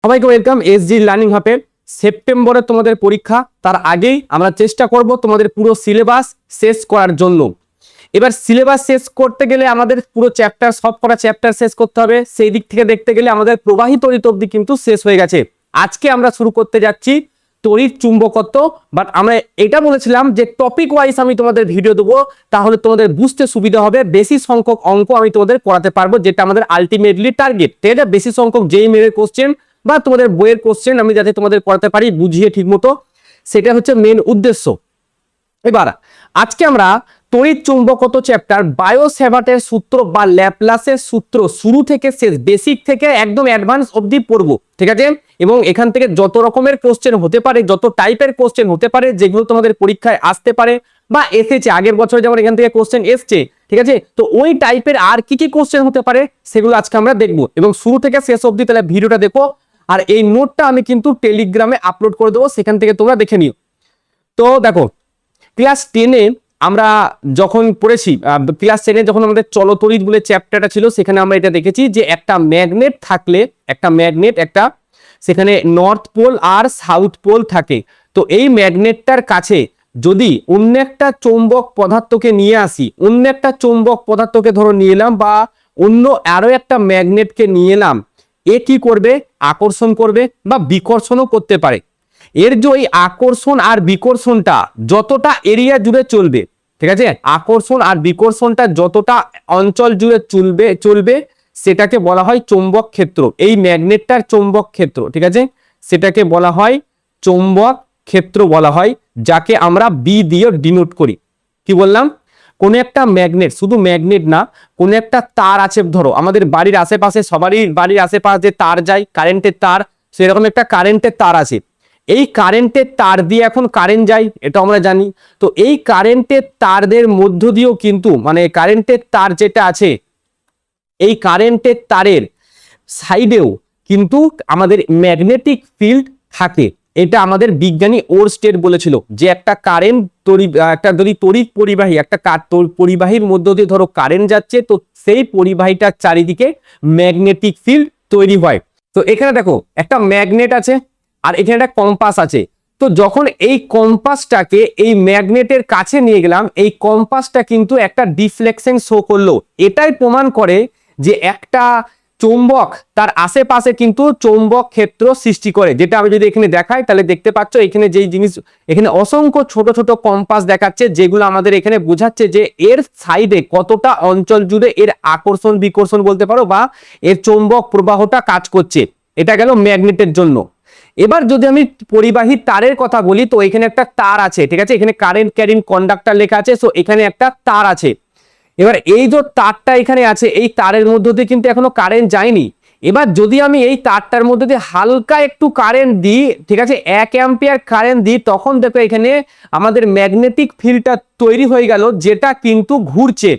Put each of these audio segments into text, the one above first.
সবাইকে welcome SG learning হাবে। সেপ্টেম্বরে তোমাদের পরীক্ষা, তার আগেই আমরা চেষ্টা করব তোমাদের পুরো সিলেবাস শেষ করার জন্য। এবার সিলেবাস শেষ করতে গেলে আমাদের পুরো চ্যাপ্টার, সব কটা চ্যাপ্টার শেষ করতে হবে। সেই দিক থেকে দেখতে গেলে আমাদের প্রবাহী তড়িৎ অবধি কিন্তু শেষ হয়ে গেছে। আজকে আমরা শুরু করতে যাচ্ছি তড়িৎ চুম্বকত্ব। বাট আমরা এটা বলেছিলাম যে টপিক ওয়াইজ আমি তোমাদের ভিডিও দেবো, তাহলে তোমাদের বুঝতে সুবিধা হবে। বেশি সংখ্যক অঙ্ক আমি তোমাদের করাতে পারবো, যেটা আমাদের আলটিমেটলি টার্গেট। ঠিক আছে, বেশি সংখ্যক যেই মেয়ের কোশ্চেন বা তোমাদের বইয়ের কোশ্চেন আমি যাতে তোমাদের পড়াতে পারি বুঝিয়ে ঠিক মতো, সেটা হচ্ছে মেন উদ্দেশ্য। এবার আজকে আমরা তড়িৎ চুম্বকত্ব চ্যাপ্টার বায়ো-স্যাভার্টের সূত্র বা ল্যাপলাসের সূত্র শুরু থেকে শেষ, বেসিক থেকে একদম অ্যাডভান্স অবধি পড়বো। ঠিক আছে, এবং এখান থেকে যত রকমের কোশ্চেন হতে পারে, যত টাইপের কোশ্চেন হতে পারে, যেগুলো তোমাদের পরীক্ষায় আসতে পারে বা এসেছে আগের বছর, যেমন এখান থেকে কোশ্চেন এসছে, ঠিক আছে, তো ওই টাইপের আর কি কি কোশ্চেন হতে পারে সেগুলো আজকে আমরা দেখবো। এবং শুরু থেকে শেষ অবধি তাহলে ভিডিওটা দেখো। আর এই নোটটা আমি কিন্তু টেলিগ্রামে আপলোড করে দেবো, সেখান থেকে তোমরা দেখে নিও। তো দেখো, ক্লাস 10-এ আমরা যখন পড়েছি, ক্লাস 10-এ যখন আমাদের চলতড়িৎ বলে চ্যাপ্টারটা ছিল, সেখানে আমরা এটা দেখেছি যে একটা ম্যাগনেট থাকলে, একটা ম্যাগনেট, একটা সেখানে নর্থ পোল আর সাউথ পোল থাকে। তো এই ম্যাগনেটটার কাছে যদি অন্য একটা চৌম্বক পদার্থকে নিয়ে আসি, অন্য একটা চৌম্বক পদার্থকে ধরো নিয়ে এলাম, বা অন্য আরো একটা ম্যাগনেটকে নিয়ে এলাম, এ কি করবে? আকর্ষণ করবে বা বিকর্ষণও করতে পারে। এর যে ওই আকর্ষণ আর বিকর্ষণটা যতটা এরিয়া জুড়ে চলবে, ঠিক আছে, আকর্ষণ আর বিকর্ষণটা যতটা অঞ্চল জুড়ে চলবে সেটাকে বলা হয় চৌম্বক ক্ষেত্র। এই ম্যাগনেটটার চৌম্বক ক্ষেত্র, ঠিক আছে, সেটাকে বলা হয় চৌম্বক ক্ষেত্র বলা হয়, যাকে আমরা বি দিয়ে ডিনোট করি। কি বললাম? কোন একটা ম্যাগনেট, শুধু ম্যাগনেট না, কোন একটা তার আছে, ধরো আমাদের বাড়ির আশেপাশে, সবারই বাড়ির আশেপাশে তার যায়, কারেন্টের তার, সেরকম একটা কারেন্টের তার আছে। এই কারেন্টের তার দিয়ে এখন কারেন্ট যায়, এটা আমরা জানি। তো এই কারেন্টের তারদের মধ্য দিয়েও কিন্তু, মানে কারেন্টের তার যেটা আছে, এই কারেন্টের তারের সাইডেও কিন্তু আমাদের ম্যাগনেটিক ফিল্ড থাকে। এটা আমাদের বিজ্ঞানী ওরস্টেড বলেছিল যে একটা কারেন্ট একটা যদি তড়িৎ পরিবাহী, একটা পরিবাহীর মধ্য দিয়ে ধরো কারেন্ট যাচ্ছে, তো সেই পরিবাহীটার চারিদিকে ম্যাগনেটিক ফিল্ড তৈরি হয়। তো এখানে দেখো একটা ম্যাগনেট আছে আর এখানে একটা কম্পাস আছে। তো যখন এই কম্পাসটাকে এই ম্যাগনেটের কাছে নিয়ে গেলাম, এই কম্পাসটা কিন্তু একটা ডিফ্লেকশন শো করলো। এটাই প্রমাণ করে যে একটা চৌম্বক তার আশেপাশে কিন্তু চৌম্বক ক্ষেত্র সৃষ্টি করে। যেটা আমি যদি এখানে দেখাই, তাহলে দেখতে পাচ্ছ এখানে যেই জিনিস, এখানে অসংখ্য ছোট ছোট কম্পাস দেখাচ্ছে, যেগুলো আমাদের এখানে বোঝাচ্ছে যে এর সাইডে কতটা অঞ্চল জুড়ে এর আকর্ষণ বিকর্ষণ বলতে পারো, বা এর চৌম্বক প্রবাহটা কাজ করছে। এটা গেল ম্যাগনেটের জন্য। এবার যদি আমি পরিবাহী তারের কথা বলি, তো এখানে একটা তার আছে, ঠিক আছে, এখানে কারেন্ট ক্যারিং কন্ডাক্টর লেখা আছে, সো এখানে একটা তার আছে। এবার এই যে তারটা এখানে আছে, এই তারের মধ্যে দিয়ে কিন্তু এখনো কারেন্ট যায়নি। এবার যদি আমি এই তারটার মধ্যে দিয়ে হালকা একটু কারেন্ট দিই, ঠিক আছে, 1 অ্যাম্পিয়ার কারেন্ট দিই, তখন দেখো এখানে আমাদের ম্যাগনেটিক ফিল্ডটা তৈরি হয়ে গেল, যেটা কিন্তু ঘুরছে।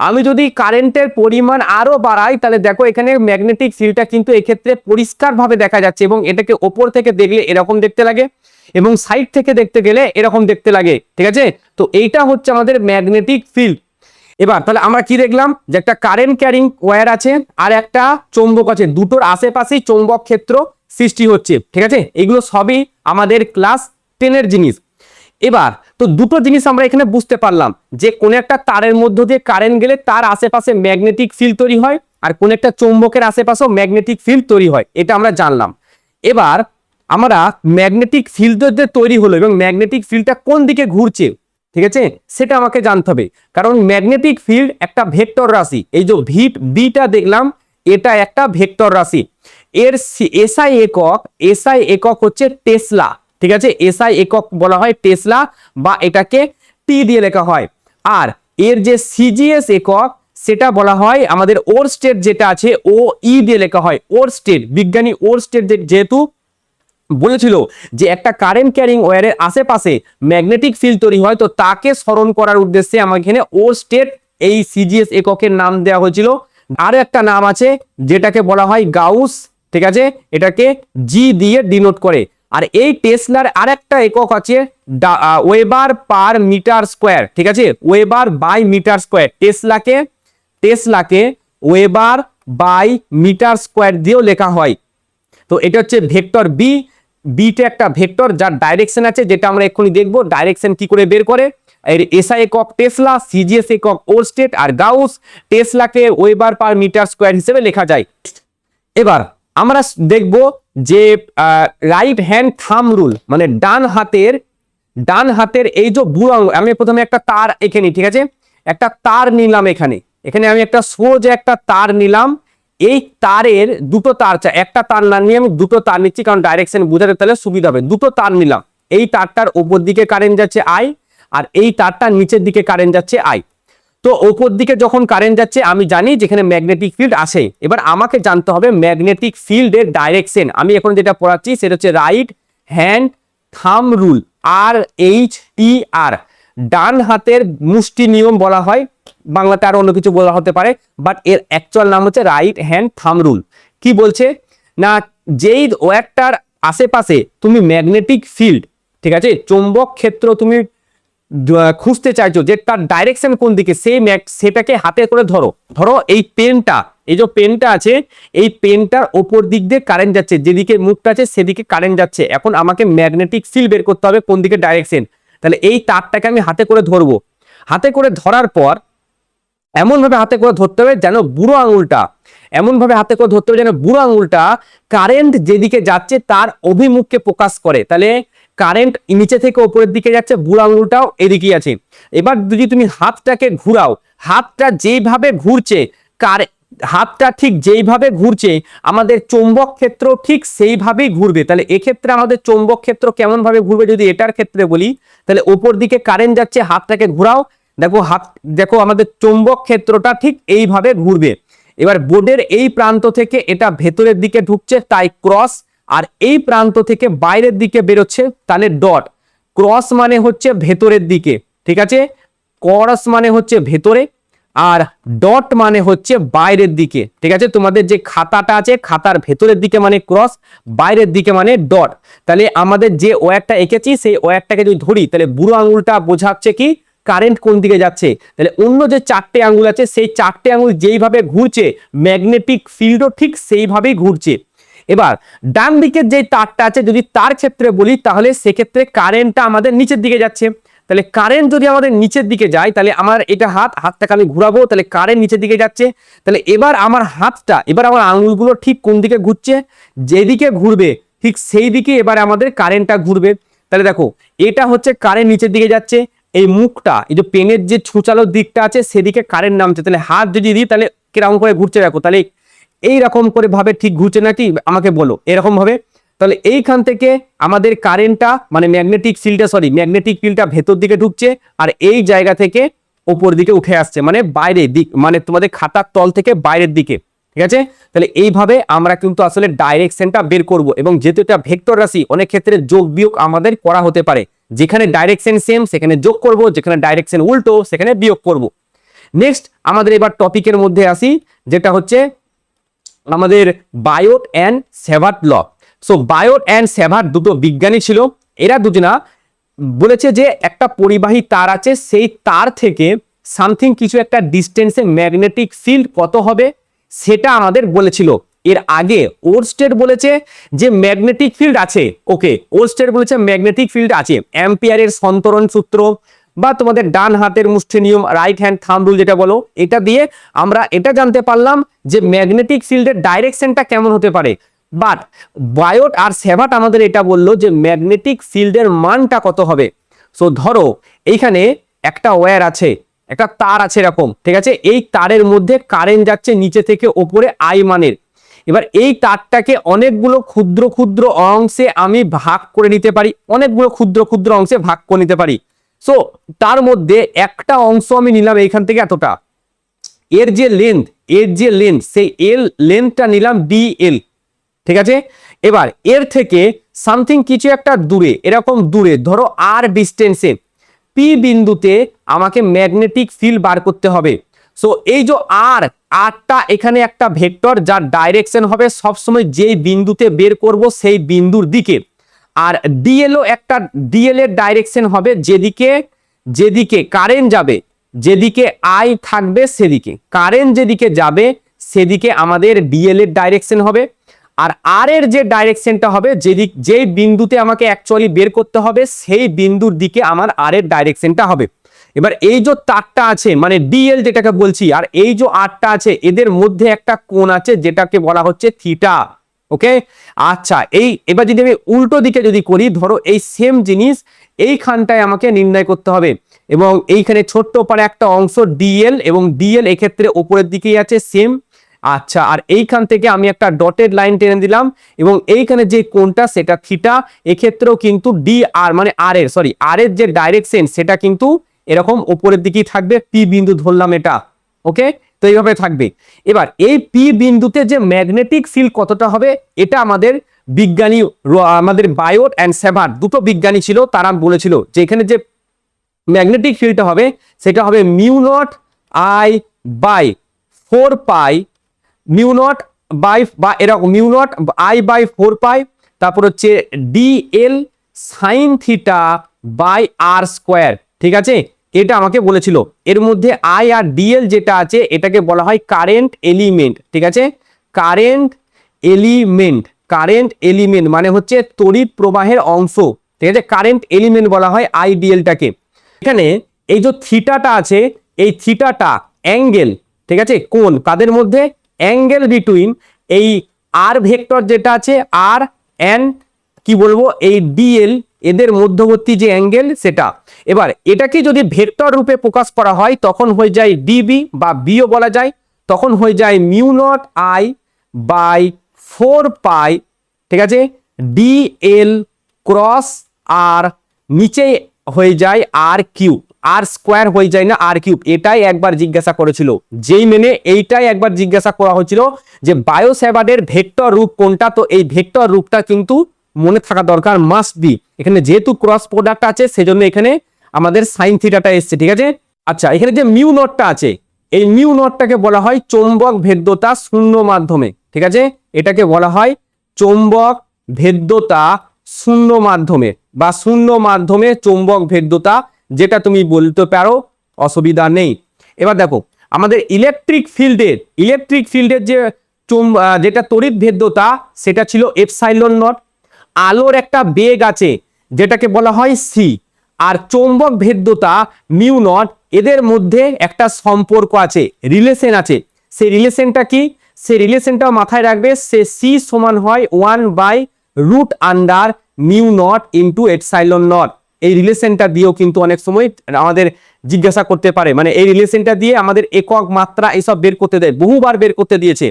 আমি যদি কারেন্টের পরিমাণ আরো বাড়াই, তাহলে দেখো এখানে ম্যাগনেটিক ফিল্ডটা কিন্তু এক্ষেত্রে পরিষ্কারভাবে দেখা যাচ্ছে, এবং এটাকে ওপর থেকে দেখলে এরকম দেখতে লাগে, এবং সাইড থেকে দেখতে গেলে এরকম দেখতে লাগে। ঠিক আছে, তো এইটা হচ্ছে আমাদের ম্যাগনেটিক ফিল্ড। এবার তাহলে আমরা কি দেখলাম? যে একটা কারেন্ট ক্যারিং ওয়্যার আছে আর একটা চৌম্বক আছে, দুটোর আশেপাশেই চৌম্বক ক্ষেত্র সৃষ্টি হচ্ছে। ঠিক আছে, এগুলো সবই আমাদের ক্লাস 10-এর জিনিস। এবার তো দুটো জিনিস আমরা এখানে বুঝতে পারলাম, যে কোন একটা তারের মধ্য দিয়ে কারেন্ট গেলে তার আশেপাশে ম্যাগনেটিক ফিল্ড তৈরি হয়, আর কোন একটা চৌম্বকের আশেপাশেও ম্যাগনেটিক ফিল্ড তৈরি হয়। এটা আমরা জানলাম। এবার আমরা ম্যাগনেটিক ফিল্ড যে তৈরি হলো এবং ম্যাগনেটিক ফিল্ডটা কোন দিকে ঘুরছে, ঠিক আছে, সেটা আমাকে জানতে হবে। কারণ ম্যাগনেটিক ফিল্ড একটা ভেক্টর রাশি। এই যে বিটা দেখলাম, এটা একটা ভেক্টর রাশি। এর এসআই একক হচ্ছে টেসলা। ঠিক আছে, এসআই একক বলা হয় টেসলা, বা এটাকে টি দিয়ে লেখা হয়। আর এর যে সিজিএস একক, সেটা বলা হয় আমাদের ওরস্টেড, যেটা আছে ও ই দিয়ে লেখা হয় ওরস্টেড। বিজ্ঞানী ওরস্টেড যেহেতু বলেছিল যে একটা কারেন্ট ক্যারিং ওয়্যারের আশেপাশে ম্যাগনেটিক ফিল্ড তৈরি হয়, তো তাকে স্মরণ করার উদ্দেশ্যে আমার এখানে ওরস্টেড এই সিজিএস এককের নাম দেওয়া হয়েছিল। আরো একটা নাম আছে যেটাকে বলা হয় গাউস। ঠিক আছে, এটাকে জি দিয়ে ডিনোট করে। আর এই টেসলার আরেকটা একক আছে ওয়েবার পার মিটার স্কোয়ার। ঠিক আছে, ওয়েবার বাই মিটার স্কোয়ার। টেসলাকে ওয়েবার বাই মিটার স্কোয়ার দিয়েও লেখা হয়। তো এটা হচ্ছে ভেক্টর বি। বিটা একটা ভেক্টর যার ডাইরেকশন আছে, যেটা আমরা এক্ষুনি দেখবো ডাইরেকশন কি করে বের করে। এর এসআই একক টেসলা, সিজিএস একক ওরস্টেড, আর গাউস। টেসলাকে ওয়েবার পার মিটার স্কোয়ার হিসেবে লেখা যায়। এবার আমরা দেখব যে রাইট হ্যান্ড থাম রুল, মানে ডান হাতের এই যে বুড়ো আঙুল। আমি প্রথমে একটা তার এখানে, ঠিক আছে, একটা তার নিলাম এখানে আমি একটা সোজা একটা তার নিলাম। এই তারের দুটো তার, একটা তার না নিয়ে আমি দুটো তার নিচ্ছি, কারণ ডাইরেকশন বুঝাতে তাহলে সুবিধা হবে। দুটো তার নিলাম, এই তারটার ওপর দিকে কারেন্ট যাচ্ছে আই, আর এই তারটার নিচের দিকে কারেন্ট যাচ্ছে আই। তো ওপর দিকে যখন কারেন্ট যাচ্ছে আমি জানি যেখানে ম্যাগনেটিক ফিল্ড আসে। এবার আমাকে জানতে হবে ম্যাগনেটিক ফিল্ডের ডাইরেকশন। আমি এখন যেটা পড়াচ্ছি সেটা হচ্ছে রাইট হ্যান্ড থাম রুল, RHTR, ডান হাতের মুষ্টি নিয়ম বলা হয়, বাংলাতে আরো অন্য কিছু বলা হতে পারে, বাট এর অ্যাকচুয়াল নাম হচ্ছে রাইট হ্যান্ড থাম রুল। কি বলছে না, যেই ওয়্যারটার আশেপাশে তুমি ম্যাগনেটিক ফিল্ড, ঠিক আছে, চৌম্বক ক্ষেত্র তুমি খুঁজতে চাইছো যে তার ডাইরেকশন কোন দিকে, সেটাকে হাতে করে ধরো এই পেনটা, এই যে পেনটা আছে, এই পেনটার ওপর দিক দিয়ে কারেন্ট যাচ্ছে, যেদিকে মুখটা আছে সেদিকে কারেন্ট যাচ্ছে। এখন আমাকে ম্যাগনেটিক ফিল্ড বের করতে হবে কোন দিকে ডাইরেকশন। তাহলে এই তারটাকে আমি হাতে করে ধরবো। হাতে করে ধরার পর এমন ভাবে হাতে করে ধরতে হবে যেন বুড়ো আঙুলটা, কারেন্ট যেদিকে যাচ্ছে তার অভিমুখকে প্রকাশ করে। তাহলে কারেন্ট নিচে থেকে উপরের দিকে যাচ্ছে, বুড়ো আঙুলটাও এদিকেই আছে। এবার যদি তুমি হাতটাকে ঘুরাও, হাতটা যেইভাবে ঘুরছে, হাতটা ঠিক যেইভাবে ঘুরছে আমাদের চৌম্বক ক্ষেত্র ঠিক সেইভাবেই ঘুরবে। তাহলে এক্ষেত্রে আমাদের চৌম্বক ক্ষেত্র কেমন ভাবে ঘুরবে, যদি এটার ক্ষেত্রে বলি, তাহলে ওপর দিকে কারেন্ট যাচ্ছে, হাতটাকে ঘুরাও, দেখো আমাদের চৌম্বক ক্ষেত্রটা ঠিক এইভাবে ঘুরবে। এবার বোর্ডের এই প্রান্ত থেকে এটা ভেতরের দিকে ঢুকছে, তাই ক্রস, আর এই প্রান্ত থেকে বাইরের দিকে বেরোচ্ছে, তাহলে ডট। ক্রস মানে হচ্ছে ভেতরের দিকে, ঠিক আছে, ক্রস মানে হচ্ছে ভেতরে, আর ডট মানে হচ্ছে বাইরের দিকে, ঠিক আছে। তোমাদের যে খাতাটা আছে, খাতার ভেতরের দিকে মানে ক্রস, বাইরের দিকে মানে ডট। তাহলে আমাদের যে ওয়্যারটা এঁকেছি সেই ওয়্যারটাকে যদি ধরি, তাহলে বুড়ো আঙুলটা বোঝাচ্ছে কি কারেন্ট কোন দিকে যাচ্ছে। তাহলে অন্য যে চারটে আঙুল আছে সেই চারটে আঙুল যেইভাবে ঘুরছে ম্যাগনেটিক ফিল্ডও ঠিক সেইভাবেই ঘুরছে। এবার ডান দিকের যে তারটা আছে, যদি তার ক্ষেত্রে বলি, তাহলে সেক্ষেত্রে কারেন্টটা আমাদের নিচের দিকে যাচ্ছে। তাহলে কারেন্ট যদি আমাদের নিচের দিকে যায়, তাহলে আমার এটা হাতটাকে আমি ঘুরাবো, তাহলে কারেন্ট নিচের দিকে যাচ্ছে। তাহলে এবার আমার আমার আঙুলগুলো ঠিক কোন দিকে ঘুরছে, যেদিকে ঘুরবে ঠিক সেই দিকে এবার আমাদের কারেন্টটা ঘুরবে। তাহলে দেখো এটা হচ্ছে কারেন্ট নিচের দিকে যাচ্ছে, এই মুখটা, এই যে পেনের যে ছুচালোর দিকটা আছে সেদিকে কারেন্ট নামছে। তাহলে হাত যদি দিই তাহলে কিরকম করে ঘুরছে দেখো, তাহলে এইরকম করে ভাবে ঠিক ঘুরছে নাকি আমাকে বলো, এরকম ভাবে। তাহলে এইখান থেকে আমাদের কারেন্টটা মানে ম্যাগনেটিক ফিল্ডটা ভেতর দিকে ঢুকছে, আর এই জায়গা থেকে ওপর দিকে উঠে আসছে, মানে বাইরের দিক, মানে তোমাদের খাতার তল থেকে বাইরের দিকে, ঠিক আছে। তাহলে এইভাবে আমরা কিন্তু আসলে ডাইরেকশনটা বের করব। এবং যেহেতু এটা ভেক্টর রাশি, অনেক ক্ষেত্রে যোগ বিয়োগ আমাদের করা হতে পারে। যেখানে ডাইরেকশন সেম সেখানে যোগ করব, যেখানে ডাইরেকশন উল্টো সেখানে বিয়োগ করব। নেক্সট আমাদের এবার টপিকের মধ্যে আসি, যেটা হচ্ছে আমাদের বায়োট অ্যান্ড সেভার্ট ল। সো বায়োট অ্যান্ড সেভার্ট দুটো বিজ্ঞানী ছিল। এরা দুজনা বলেছে যে একটা পরিবাহী তার আছে, সেই তার থেকে সামথিং কিছু একটা ডিস্টেন্সে ম্যাগনেটিক ফিল্ড কত হবে সেটা আমাদের বলেছিল। এর আগে ওরস্টেড বলেছে যে ম্যাগনেটিক ফিল্ড আছে, ওকে, ওরস্টেড বলেছে ম্যাগনেটিক ফিল্ড আছে। অ্যাম্পিয়ারের সন্তরণ সূত্র বা তোমাদের ডান হাতের মুষ্টি নিয়ম, রাইট হ্যান্ড থাম্ব রুল যেটা বলো, এটা দিয়ে আমরা এটা জানতে পারলাম যে ম্যাগনেটিক ফিল্ডের ডাইরেকশনটা কেমন হতে পারে। বাট বায়োট আর সেভার্ট আমাদের এটা বললো যে ম্যাগনেটিক ফিল্ডের মানটা কত হবে। সো ধরো এইখানে একটা ওয়্যার আছে, একটা তার আছে এরকম, ঠিক আছে, এই তারের মধ্যে কারেন্ট যাচ্ছে নিচে থেকে ওপরে আই মানের। এবার এই তারটাকে অনেকগুলো ক্ষুদ্র ক্ষুদ্র অংশে আমি ভাগ করে নিতে পারি, সো তার মধ্যে একটা অংশ আমি নিলাম এইখান থেকে এতটা, এর যে লেন্থ সেই লেন্থটা নিলাম DL, ঠিক আছে। এবার এর থেকে সামথিং কিছু একটা দূরে, এরকম দূরে ধরো R ডিস্টেন্সে P বিন্দুতে আমাকে ম্যাগনেটিক ফিল্ড বার করতে হবে। সো এই যে আরটা এখানে একটা ভেক্টর, যার ডাইরেকশন হবে সবসময় যেই বিন্দুতে বের করব সেই বিন্দুর দিকে। আর ডিএলও একটা, ডিএল এর ডাইরেকশন হবে যেদিকে কারেন্ট যাবে, যেদিকে আই থাকবে সেদিকে কারেন্ট যেদিকে যাবে সেদিকে আমাদের ডিএল এর ডাইরেকশন হবে। আর আর এর যে ডাইরেকশনটা হবে, যেই বিন্দুতে আমাকে অ্যাকচুয়ালি বের করতে হবে সেই বিন্দুর দিকে আমার আর এর ডাইরেকশনটা হবে। এবার এই যে তারটা আছে মানে ডিএল যেটাকে বলছি, আর এই যে আরটা আছে, এদের মধ্যে একটা কোণ আছে যেটাকে বলা হচ্ছে থিটা। ওকে, আচ্ছা এবার যদি আমি উল্টো দিকে যদি করি, ধরো এই সেম জিনিস এইখানটায় আমাকে নির্ণয় করতে হবে, এবং এইখানে ছোট্ট পারে একটা অংশ ডিএল, এবং ডিএল এক্ষেত্রে ওপরের দিকেই আছে সেম। আচ্ছা, আর এইখান থেকে আমি একটা ডটেড লাইন টেনে দিলাম, এবং এইখানে যে কোণটা সেটা থিটা, এক্ষেত্রেও কিন্তু ডি আর মানে আর এর যে ডাইরেকশন সেটা কিন্তু এরকম ওপরের দিকেই থাকবে, পি বিন্দু ধরলাম এটা। ওকে, তো এইভাবে থাকবে। এবার এই পি বিন্দুতে যে ম্যাগনেটিক ফিল্ড কতটা হবে, এটা আমাদের বিজ্ঞানী আমাদের বায়োট অ্যান্ড সেভার দুটো বিজ্ঞানী ছিল, তারা বলেছিল যে এখানে যে ম্যাগনেটিক ফিল্ডটা হবে সেটা হবে mu naught I by 4 pi, mu naught by বা এরকম mu naught I by 4 pi, তারপর হচ্ছে DL sine theta by R square. ঠিক আছে, এটা আমাকে বলেছিল। এর মধ্যে আই আর ডিএল যেটা আছে এটাকে বলা হয় কারেন্ট এলিমেন্ট। ঠিক আছে, কারেন্ট এলিমেন্ট মানে হচ্ছে তড়িৎ প্রবাহের অংশ। ঠিক আছে, কারেন্ট এলিমেন্ট বলা হয় আইডিএলটাকে। এখানে এই যে থিটাটা আছে, এই থিটাটা অ্যাঙ্গেল, ঠিক আছে, কোণ কাদের মধ্যে, অ্যাঙ্গেল বিটুইন এই আর ভেক্টর যেটা আছে আর এন্ড কি বলবো এই ডিএল, এদের মধ্যবর্তী যে অ্যাঙ্গেল সেটা। এবার এটাকে যদি ভেক্টর রূপে প্রকাশ করা হয় তখন হয়ে যায় ডিবি বা বিও বলা যায়, তখন হয়ে যায় মিউ নট আই বাই 4 পাই। ঠিক আছে, ডিএল ক্রস আর নিচে হয়ে যায় আর কিউব, আর স্কোয়ার হয়ে যায় না আর কিউব। এটাই একবার জিজ্ঞাসা করেছিল, যেই মেনে এইটাই একবার জিজ্ঞাসা করা হয়েছিল যে বায়ো স্যাভার্ডের ভেক্টর রূপ কোনটা। তো এই ভেক্টর রূপটা কিন্তু মনে থাকা দরকার, মাস্ট বি। এখানে যেহেতু ক্রস প্রোডাক্ট আছে সেজন্য এখানে আমাদের সাইন থিটাটা এসছে। ঠিক আছে, আচ্ছা এখানে যে মিউ নটটা আছে, এই মিউ নটটাকে বলা হয় চৌম্বক ভেদ্যতা শূন্য মাধ্যমে। ঠিক আছে, এটাকে বলা হয় চৌম্বক ভেদ্যতা শূন্য মাধ্যমে বা শূন্য মাধ্যমে চৌম্বক ভেদ্যতা, যেটা তুমি বলতে পারো, অসুবিধা নেই। এবার দেখো আমাদের ইলেকট্রিক ফিল্ডের যে যেটা তড়িৎ ভেদ্যতা সেটা ছিল এপসাইলন নট। আলোর একটা বেগ আছে যেটাকে বলা হয় সি, আর চৌম্বক ভেদ্যতা মিউ নট, এদের মধ্যে একটা সম্পর্ক আছে, রিলেশন আছে। সেই রিলেশনটা কি, সেই রিলেশনটাও মাথায় রাখবে, সে সি সমান হয় under mu naught into epsilon naught. এই রিলেশনটা দিয়েও কিন্তু অনেক সময় আমাদের জিজ্ঞাসা করতে পারে, মানে এই রিলেশনটা দিয়ে আমাদের একক মাত্রা এসব বের করতে দেয়, বহুবার বের করতে দিয়েছে।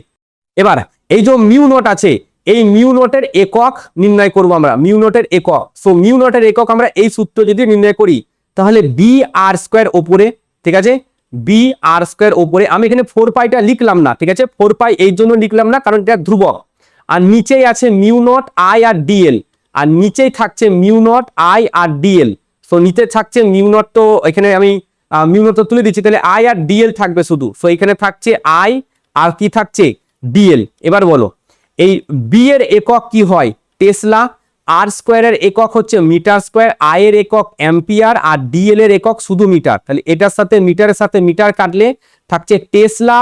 এবার এই যে মিউ নট আছে, এই মিউ নটের একক নির্ণয় করব আমরা, মিউ নটের একক। সো মিউ নটের একক আমরা এই সূত্র যদি নির্ণয় করি তাহলে বি আর স্কোয়ার ওপরে, ঠিক আছে, বি আর স্কোয়ার ওপরে, আমি এখানে 4 পাইটা লিখলাম না। ঠিক আছে, 4 পাই এই জন্য লিখলাম না কারণ এটা ধ্রুবক। আর নিচেই আছে মিউ নট আই আর ডিএল, আর নিচেই থাকছে মিউ নট আই আর ডিএল। সো নিচে থাকছে মিউ নট, তো এখানে আমি মিউ নট তুলে দিচ্ছি, তাহলে আই আর ডিএল থাকবে শুধু। সো এখানে থাকছে আই আর কি থাকছে ডিএল। এবার বলো এই বি এর একক কি হয়, টেসলা, আর স্কোয়ারের একক হচ্ছে মিটার স্কোয়ার, আই এর একক অ্যাম্পিয়ার, আর ডিএল এর একক শুধু মিটার। তাহলে এটার সাথে মিটার কাটলে থাকছে টেসলা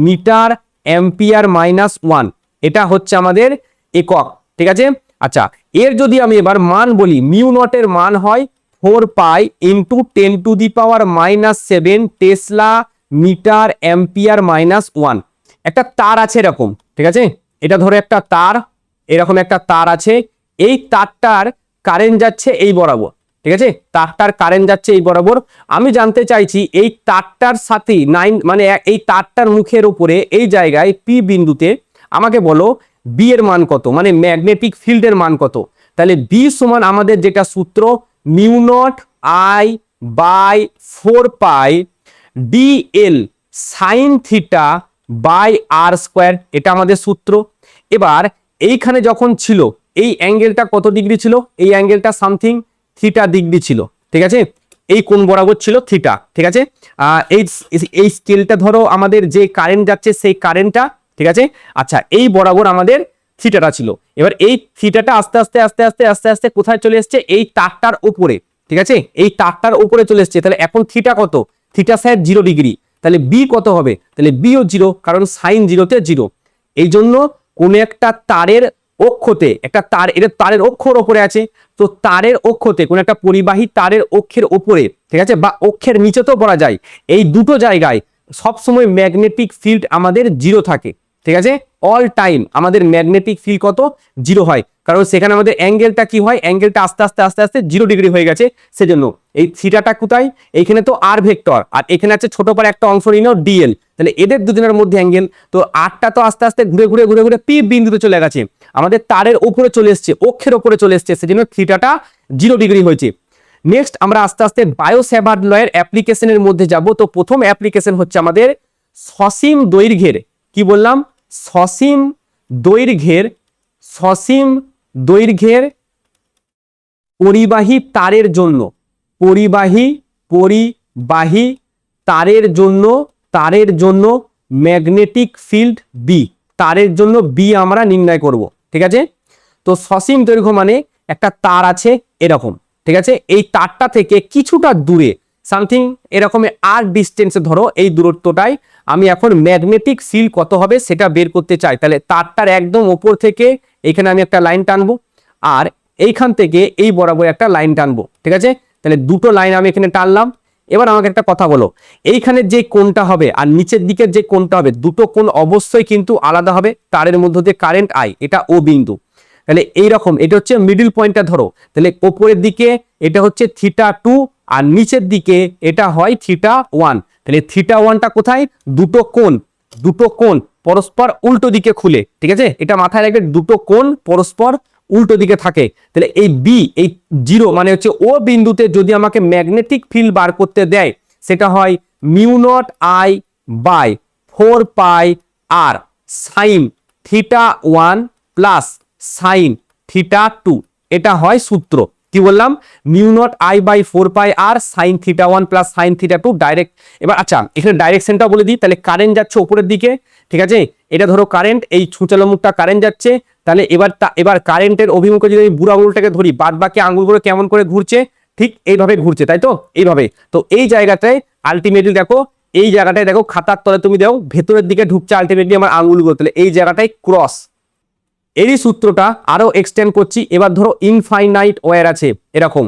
মিটার অ্যাম্পিয়ার -1, এটা হচ্ছে আমাদের একক। ঠিক আছে, আচ্ছা এর যদি আমি এবার মান বলি, মিউ নটের মান হয় 4 pi into 10⁻⁻7 tesla metre ampere -1। একটা তার আছে এরকম, ঠিক আছে, এটা ধরো একটা তার, এরকম একটা তার আছে, এই তারটার কারেন্ট যাচ্ছে এই বরাবর। ঠিক আছে, তারটার কারেন্ট যাচ্ছে এই বরাবর। আমি জানতে চাইছি এই তারটার সাথে মানে এই তারটার মুখের উপরে এই জায়গায় পি বিন্দুতে আমাকে বলো বি এর মান কত, মানে ম্যাগনেটিক ফিল্ডের মান কত। তাহলে বি সমান আমাদের যেটা সূত্র, mu naught I by 4 pi DL sine theta by R square, এটা আমাদের সূত্র। এবার এইখানে যখন ছিল এই অ্যাঙ্গেলটা কত ডিগ্রি ছিল, এই অ্যাঙ্গেলটা সামথিং থিটা ডিগ্রি ছিল। ঠিক আছে, এই কোণ বরাবর ছিল থিটা। ঠিক আছে, এই স্কেলটা ধরো আমাদের যে কারেন্ট যাচ্ছে সেই কারেন্টটা, ঠিক আছে, আচ্ছা এই বরাবর আমাদের থিটাটা ছিল। এবার এই থিটাটা আস্তে আস্তে আস্তে আস্তে আস্তে আস্তে কোথায় চলে এসছে, এই তারটার উপরে। ঠিক আছে, এই তারটার উপরে চলে এসছে। তাহলে এখন থিটা কত, থিটা স্যার 0 ডিগ্রি, তাহলে বি কত হবে, তাহলে বিও 0, কারণ সাইন 0 তে 0। এই জন্য কোনো একটা তারের অক্ষতে, একটা তার, এটা তারের অক্ষর ওপরে আছে, তো তারের অক্ষতে কোনো একটা পরিবাহী তারের অক্ষের ওপরে, ঠিক আছে, বা অক্ষের নিচে তো বলা যায়, এই দুটো জায়গায় সবসময় ম্যাগনেটিক ফিল্ড আমাদের জিরো থাকে, ঠিক আছে। অল টাইম আমাদের ম্যাগনেটিক ফিল্ড কত, জিরো হয়, কারণ সেখানে আমাদের অ্যাঙ্গেলটা কি হয়, অ্যাঙ্গেলটা আস্তে আস্তে আস্তে আস্তে 0 ডিগ্রি হয়ে গেছে, সেজন্য এই থিটাটা কোথায়, এইখানে তো আর ভেক্টর, আর এখানে আছে ছোট পারে একটা অংশ নিয়ে নাও ডিএল, তাহলে এদের দুজনের মধ্যে অ্যাঙ্গেল, তো আরটা তো আস্তে আস্তে ঘুরে ঘুরে ঘুরে ঘুরে পি বিন্দুতে চলে গেছে, আমাদের তারের উপরে চলে এসছে, অক্ষের উপরে চলে এসছে, সেজন্য থিটাটা 0 ডিগ্রি হয়েছে। নেক্সট আমরা আস্তে আস্তে বায়োস্যাভার্ট লয়ের অ্যাপ্লিকেশনের মধ্যে যাব। তো প্রথম অ্যাপ্লিকেশন হচ্ছে আমাদের সসীম দৈর্ঘ্যের, কি বললাম, সসীম দৈর্ঘ্যের, সসীম দৈর্ঘ্যের পরিবাহী তারের জন্য, পরিবাহী তারের জন্য, তারের জন্য ম্যাগনেটিক ফিল্ড বি, তারের জন্য বি আমরা নির্ণয় করব, ঠিক আছে। তো সসীম দৈর্ঘ্য মানে একটা তার আছে এরকম, ঠিক আছে, এই তারটা থেকে কিছুটা দূরে সামথিং এরকম আর ডিস্টেন্সে, ধরো এই দূরত্বটাই আমি এখন ম্যাগনেটিক ফিল্ড কত হবে সেটা বের করতে চাই, তাহলে তারটার একদম ওপর থেকে এখানে আমি একটা লাইন টানবো, আর এইখান থেকে এই বরাবর একটা লাইন টানবো, ঠিক আছে, তাহলে দুটো লাইন আমি এখানে টানলাম। এবার আমাকে একটা কথা বলো, এইখানে যে কোণটা হবে আর নিচের দিকের যে কোণটা হবে, দুটো কোণ অবশ্যই কিন্তু আলাদা হবে, তারের মধ্যে দিয়ে কারেন্ট আই, এটা ও বিন্দু, তাহলে এইরকম এটা হচ্ছে মিডল পয়েন্টটা ধরো, তাহলে ওপরের দিকে এটা হচ্ছে θ2 আর নিচের দিকে এটা হয় θ1, তাহলে θ1টা কোথায়, দুটো কোণ পরস্পর উল্টো দিকে খুলে, ঠিক আছে, এটা মাথায় রাখবে, দুটো কোণ পরস্পর উল্টো দিকে থাকে, তাহলে এই বি, এই 0 মানে হচ্ছে ও বিন্দুতে যদি আমাকে ম্যাগনেটিক ফিল্ড বার করতে দেয়, সেটা হয় μ0I/4πr সাইন θ1 প্লাস সাইন θ2, এটা হয় সূত্র, কি বললাম, μ0I/4πr sign θ1 plus sign θ2 direct. এবার আচ্ছা এখানে ডাইরেকশনটা বলে দিই, তাহলে কারেন্ট যাচ্ছে উপরের দিকে, ঠিক আছে, এটা ধরো কারেন্ট, এই ছুঁচালো মুখটা কারেন্ট যাচ্ছে, তাহলে এবার কারেন্টের অভিমুখে যদি আমি বুড়ো আঙুলটাকে ধরি, বাদ বাকি আঙুলগুলো কেমন করে ঘুরছে, ঠিক এইভাবে ঘুরছে, তাই তো, এইভাবে, তো এই জায়গাটায় আলটিমেটলি দেখো, এই জায়গাটায় দেখো খাতার তলে তুমি দেখো ভেতরের দিকে ঢুকছে আলটিমেটলি আমার আঙুলগুলো, তাহলে এই জায়গাটায় ক্রস, এরই সূত্রটা আরো এক্সটেন্ড করছি। এবার ধরো ইনফাইনাইট ওয়্যার আছে এরকম,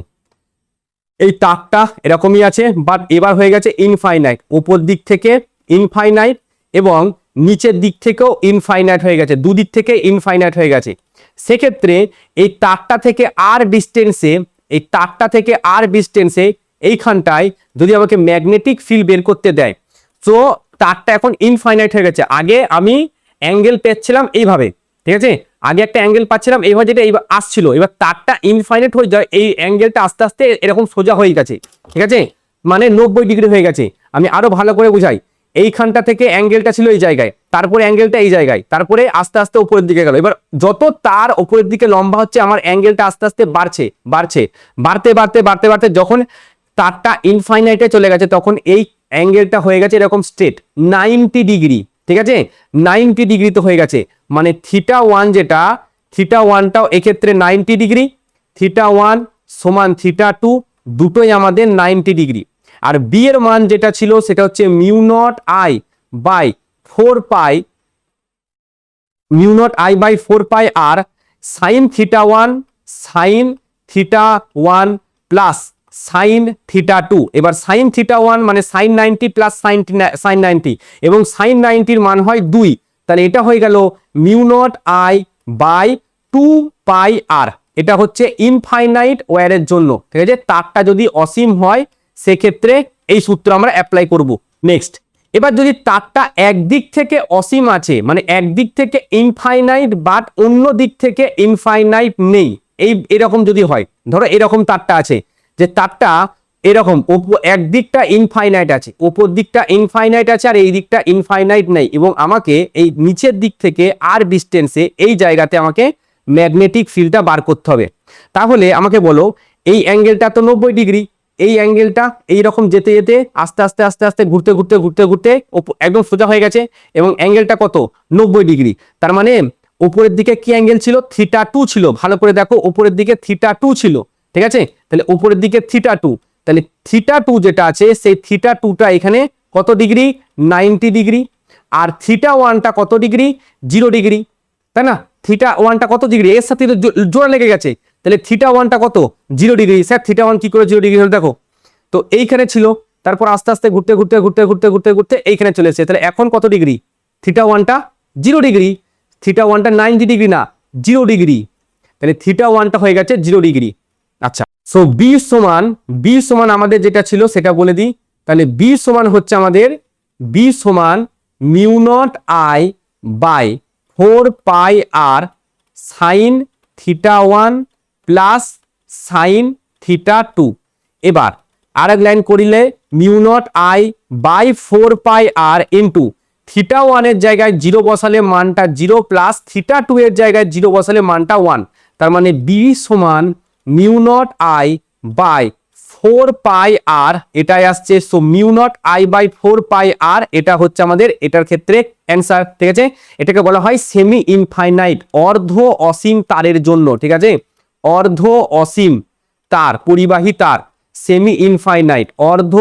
এই তারটা এরকমই আছে, বাট এবার হয়ে গেছে ইনফাইনাইট, উপর দিক থেকে ইনফাইনাইট এবং নিচের দিক থেকেও ইনফাইনাইট হয়ে গেছে, দুদিক থেকে ইনফাইনাইট হয়ে গেছে। সেক্ষেত্রে এই তারটা থেকে আর ডিস্টেন্সে, এই তারটা থেকে আর ডিস্টেন্সে এইখানটায় যদি আমাকে ম্যাগনেটিক ফিল্ড বের করতে দেয়, তো তারটা এখন ইনফাইনাইট হয়ে গেছে। আগে আমি অ্যাঙ্গেল পেয়েছিলাম এইভাবে, ঠিক আছে, আগে একটা অ্যাঙ্গেল পাচ্ছিলাম এইভাবে, যেটা এইবার আসছিল, এবার তারটা ইনফাইনাইট হয়ে যায়, এই অ্যাঙ্গেলটা আস্তে আস্তে এরকম সোজা হয়ে গেছে, ঠিক আছে, মানে 90 ডিগ্রি হয়ে গেছে। আমি আরো ভালো করে বুঝাই, এইখানটা থেকে অ্যাঙ্গেলটা ছিল এই জায়গায়, তারপরে অ্যাঙ্গেলটা এই জায়গায়, তারপরে আস্তে আস্তে উপরের দিকে গেল। এবার যত তার উপরের দিকে লম্বা হচ্ছে, আমার অ্যাঙ্গেলটা আস্তে আস্তে বাড়তে যখন তারটা ইনফাইনাইটে চলে গেছে, তখন এই অ্যাঙ্গেলটা হয়ে গেছে এরকম স্ট্রেট 90 ডিগ্রি, ঠিক আছে, 90 ডিগ্রি তো হয়ে গেছে, মানে θ1 যেটা, θ1টাও এক্ষেত্রে 90 ডিগ্রি, θ1 সমান θ2 দুটোই আমাদের 90 ডিগ্রি। আর বি এর মান যেটা ছিল সেটা হচ্ছে μ0I/4πr সাইন θ1 প্লাস সাইন θ2। এবার সাইন θ1 মানে সাইন 90 প্লাস সাইন 90, এবং সাইন 90 মান হয় 2, তাহলে এটা হয়ে গেল μ0I/2πr। এটা হচ্ছে ইনফাইনাইট ওয়্যারের জন্য, ঠিক আছে, তারটা যদি অসীম হয় সেক্ষেত্রে এই সূত্র আমরা অ্যাপ্লাই করব। নেক্সট, এবার যদি তারটা একদিক থেকে অসীম আছে, মানে একদিক থেকে ইনফাইনাইট বাট অন্য দিক থেকে ইনফাইনাইট নেই, এরকম যদি হয়, ধরো এরকম তারটা আছে, যে তারটা এরকম একদিকটা ইনফাইনাইট আছে, ওপর দিকটা ইনফাইনাইট আছে, আর এই দিকটা ইনফাইনাইট নেই, এবং আমাকে এই নিচের দিক থেকে আর ডিস্টেন্সে এই জায়গাতে আমাকে ম্যাগনেটিক ফিল্ডটা বার করতে হবে। তাহলে আমাকে বলো, এই অ্যাঙ্গেলটা তো 90 ডিগ্রি, এই অ্যাঙ্গেলটা এইরকম যেতে যেতে আস্তে আস্তে আস্তে আস্তে ঘুরতে ঘুরতে ঘুরতে ঘুরতে একদম সোজা হয়ে গেছে, এবং অ্যাঙ্গেলটা কত, 90 ডিগ্রি। তার মানে উপরের দিকে কি অ্যাঙ্গেল ছিল, θ2 ছিল, ভালো করে দেখো উপরের দিকে θ2 ছিল, ঠিক আছে, তাহলে উপরের দিকে θ2, তাহলে θ2 যেটা আছে সেই θ2টা এখানে কত ডিগ্রি, 90 ডিগ্রি, আর θ1টা কত ডিগ্রি, 0 ডিগ্রি। তাই না? থিটা ওয়ানটা কত ডিগ্রি, এর সাথে জোড়া লেগে গেছে, তাহলে থিটা ওয়ানটা কত 0 ডিগ্রি। স্যার থিটা ওয়ান কি করে 0 ডিগ্রি হলো দেখো, তো এইখানে ছিল, তারপর আস্তে আস্তে ঘুরতে ঘুরতে ঘুরতে ঘুরতে ঘুরতে ঘুরতে এইখানে চলে এসেছে, তাহলে এখন কত ডিগ্রি, থিটা ওয়ানটা 0 ডিগ্রি, থিটা ওয়ানটা 90 ডিগ্রি না 0 ডিগ্রি, তাহলে থিটা ওয়ানটা হয়ে গেছে 0 ডিগ্রি। আচ্ছা, সো বি সমান আমাদের যেটা ছিল সেটা বলে দিই, তাহলে বি সমান হচ্ছে আমাদের বি সমান mu naught I by 4 pi R sine theta one plus sine theta two. এবার আরেক লাইন করিলে mu naught I by 4 pi R into theta ওয়ানের জায়গায় 0 বসালে মানটা 0 প্লাস থিটা টু এর জায়গায় 0 বসালে মানটা 1, তার মানে বি সমান mu naught I by 4 pi R, এটাই আসছে। So mu naught I by 4 pi R, এটা হচ্ছে আমাদের এটার ক্ষেত্রে অ্যান্সার। ঠিক আছে, এটাকে বলা হয় সেমি ইনফাইনাইট, অর্ধ অসীম তারের জন্য। ঠিক আছে, অর্ধ অসীম তার, পরিবাহী তার, সেমি ইনফাইনাইট অর্ধ